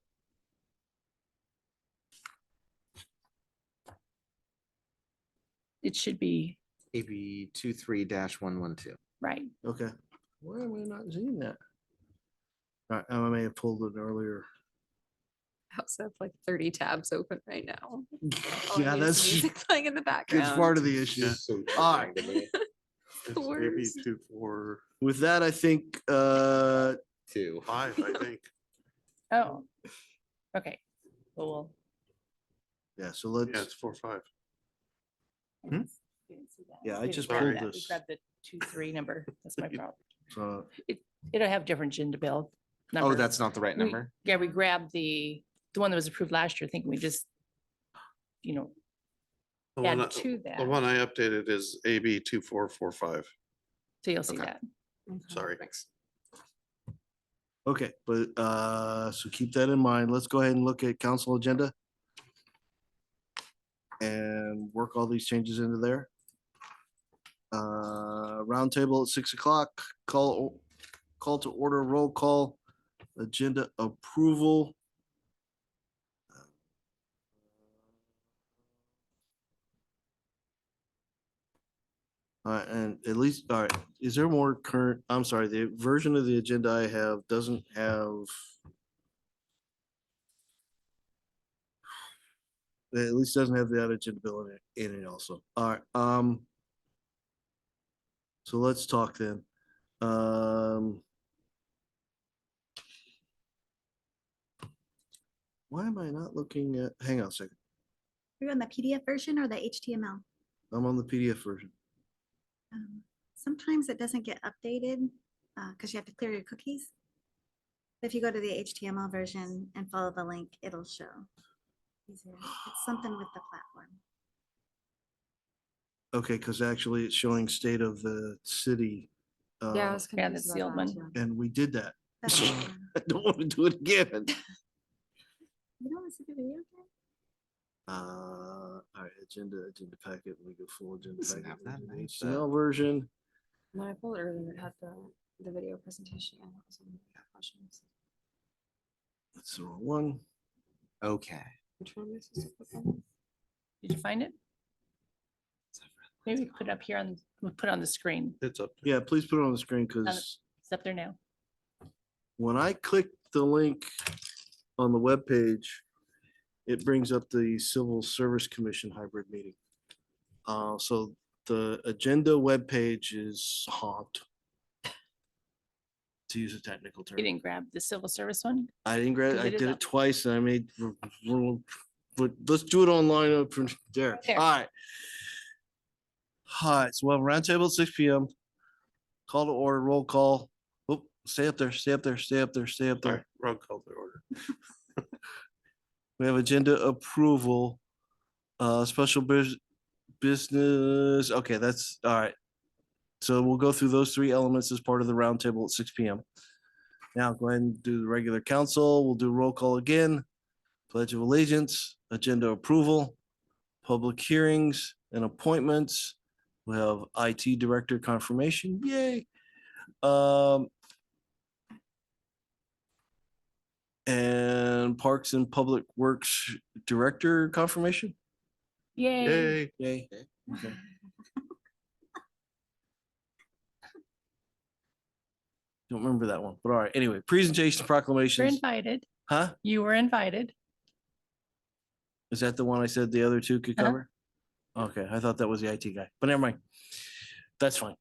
It should be AB 23-112. right. Okay. Why am I not seeing that? All right, I may have pulled it earlier. I also have like 30 tabs open right now. All I Yeah, need is that's music playing in the background. it's part of the issue. So All right. confusing to me. It's maybe 2, 4, With that, I think, 2. 5, I think. Oh, okay. Well, yeah, so Yeah, let's, it's 4, 5. we Hmm? didn't see that. Yeah, I We didn't just grab pulled that. We this. grabbed the 2, 3 number. That's my problem. so, It'll have different agenda bill. Oh, number. that's not the right We- number? Yeah, we grabbed the one that was approved last year, thinking we just, The one, add to that. the one I updated is AB 2445. So you'll see Okay. that. Sorry. Thanks. okay, but, so keep that in mind. Let's go ahead and look at council agenda. And work all these changes into there. Roundtable at 6 o'clock, call to order, roll call, agenda approval. And at least, all right, is there more current, I'm sorry, the version of the agenda I have doesn't have. It at least doesn't have the other agenda bill in it also. All right, so let's talk then. Why am I not looking at, hang on a second, Are you on the PDF version or the HTML? I'm on the PDF version. Sometimes it doesn't get updated because you have to clear your cookies. If you go to the HTML version and follow the link, it'll show. Easier. It's something with the platform. Okay, because actually it's showing state of the city. Yeah, I was Yeah, confused that's about the old that one. too. And we did that. That's the one. I don't want to do it again. You don't want to see the video again? All right, agenda packet, we go full agenda Doesn't packet. have that we do nice, HTML version. When I pulled it earlier, it had the video presentation. And it was on the questions. That's the wrong one. Okay. Which one is this? Okay. Did you find it? Maybe put it up here we'll put it on the screen. It's up. Yeah, please put it on the screen because It's up there now. when I click the link on the web page, it brings up the Civil Service Commission hybrid meeting. So the agenda web page is honked. To use a technical term. You didn't grab the civil service one? I didn't grab, Because I it is did up. it twice and I made, but let's do it online up from there. All There. right. All right, so we'll have a roundtable at 6 p.m. Call to order, roll call. Oh, stay up there, stay up there, stay up there, stay up Sorry, there. wrong call to order. We have agenda approval, special business. Okay, that's all right. So we'll go through those 3 elements as part of the roundtable at 6 p.m. Now go ahead and do the regular council. We'll do roll call again. Pledge of allegiance, agenda approval, public hearings and appointments. We have IT director confirmation. Yay. And Parks and Public Works Director confirmation. Yay. Yay. Yay. Okay. Don't remember that one, but all right. Anyway, presentation You're proclamations. invited. Huh? You were invited. Is that the one I said the other 2 could Uh-huh. cover? Okay, I thought that was the IT guy, but never mind. That's fine.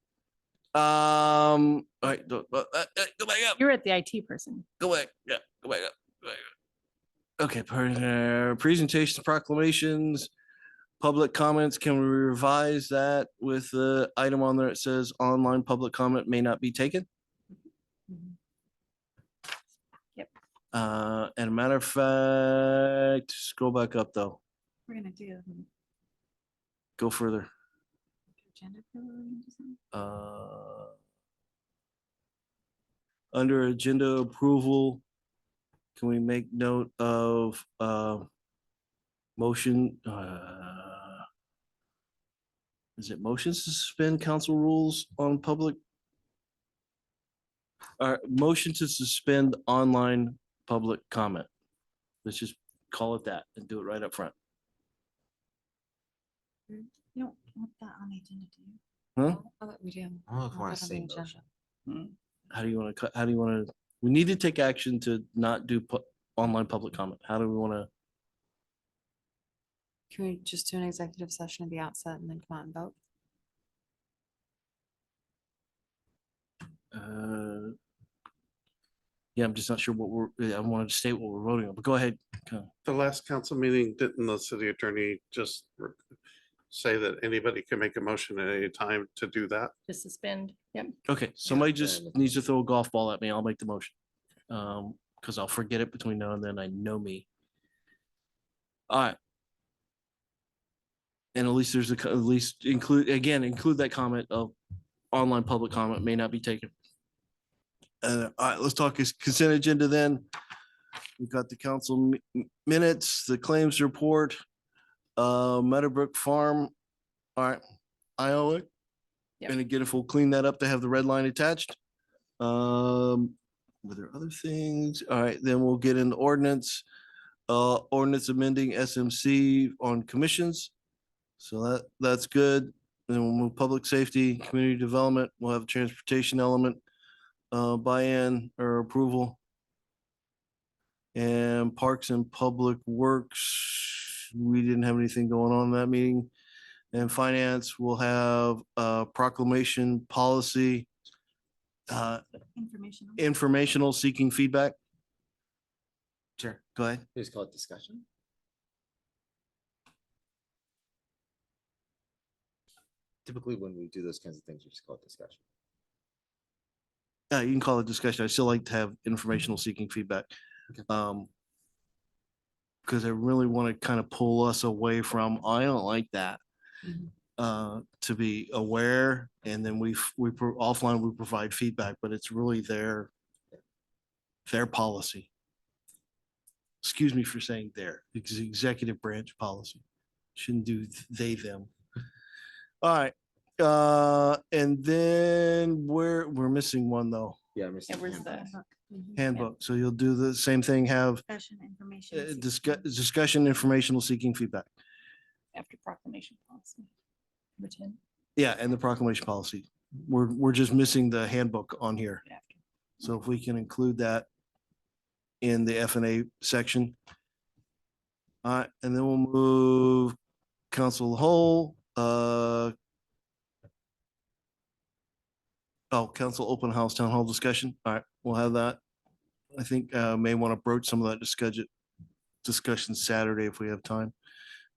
All right, go back up. You're at the IT person. Go back. Yeah, go back up. Go back up. Okay, presentation proclamations, public comments. Can we revise that with the item on there? It says online public comment may not be taken. Yep. And a matter of fact, scroll back up though. We're gonna do Go further. agenda. for what we're gonna do something. Under agenda approval, can we make note of motion? Is it motions to suspend council rules on public? Motion to suspend online public comment. Let's just call it that and do it right up front. You don't want that on the agenda, do you? Huh? Oh, we do. I don't know if I Oh, want that's to on say the agenda. motion. How do you want to cut? How do you want to? We need to take action to not do online public comment. How do we want to? Can we just do an executive session at the outset and then come out and vote? Yeah, I'm just not sure what I wanted to state what we're voting on, but go ahead. The last council meeting, didn't the city attorney just say that anybody can make a motion at any time to do that? To suspend, yep. Okay, somebody then just the needs to throw a golf ball at me. I'll make the motion. Because I'll forget it between now and then. I know me. All right. And at least there's at least include that comment of online public comment may not be taken. All right, let's talk consent agenda then. We've got the council minutes, the claims report, Meadowbrook Farm. All right, Iowa. Yep. And again, if we'll clean that up to have the red line attached. Were there other things? All right, then we'll get in ordinance, ordinance amending SMC on commissions. So that's good. Then we'll move public safety, community development. We'll have a transportation element, buy-in or approval. And Parks and Public Works, we didn't have anything going on in that meeting. And Finance will have proclamation policy, Informational. informational seeking feedback. Sure. Go ahead. Just call it discussion. Typically, when we do those kinds of things, we just call it discussion. You can call it discussion. I still like to have informational seeking feedback. Okay. Because I really want to kind of pull us away from, I don't like that. To be aware, and then offline, we provide feedback, but it's really their policy. Excuse me for saying their, because executive branch policy. Shouldn't do they, them. All right, and then we're missing one though, Yeah, I'm just. Yeah, where's the- handbook. So you'll do the same thing, have Discussion, information. discussion, informational seeking feedback. After proclamation policy. Number 10. Yeah, and the proclamation policy. We're just missing the handbook on here. After. So if we can include that in the F&A section. All right, and then we'll move council whole, council open house town hall discussion. All right, we'll have that. I think may want to broach some of that discussion Saturday if we have time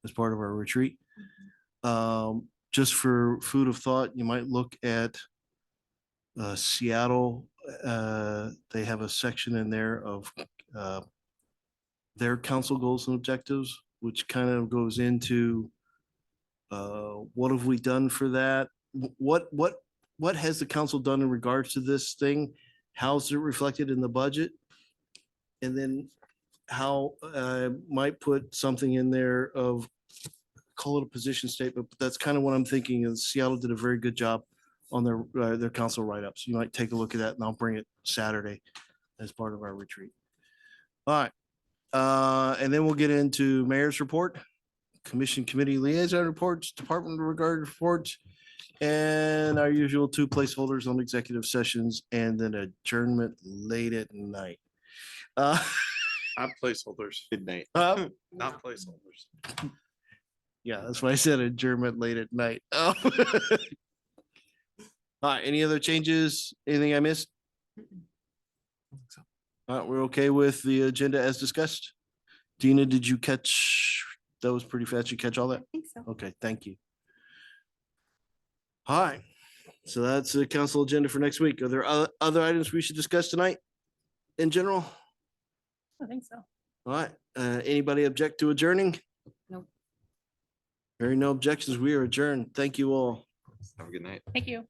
as part of our retreat. Just for food of thought, you might look at Seattle. They have a section in there of their council goals and objectives, which kind of goes into what have we done for that? What has the council done in regards to this thing? How's it reflected in the budget? And then how might put something in there of, call it a position statement, but that's kind of what I'm thinking is Seattle did a very good job on their council write-ups. You might take a look at that and I'll bring it Saturday as part of our retreat. All right. And then we'll get into mayor's report, commission committee liaison reports, department regard reports, and our usual 2 placeholders on executive sessions, and then adjournment late at night. Not placeholders, Midnight. not placeholders. Yeah, that's why I said adjournment late at night. Oh. All right, any other changes? Anything I missed? All right, we're okay with the agenda as discussed. Dina, did you catch, that was pretty fast. You catch all that? I think so. Okay, thank you. All right, so that's the council agenda for next week. Are there other items we should discuss tonight in general? I think so. All right, anybody object to adjourning? Nope. Hearing no objections, we are adjourned. Thank you all. Have a good night. Thank you.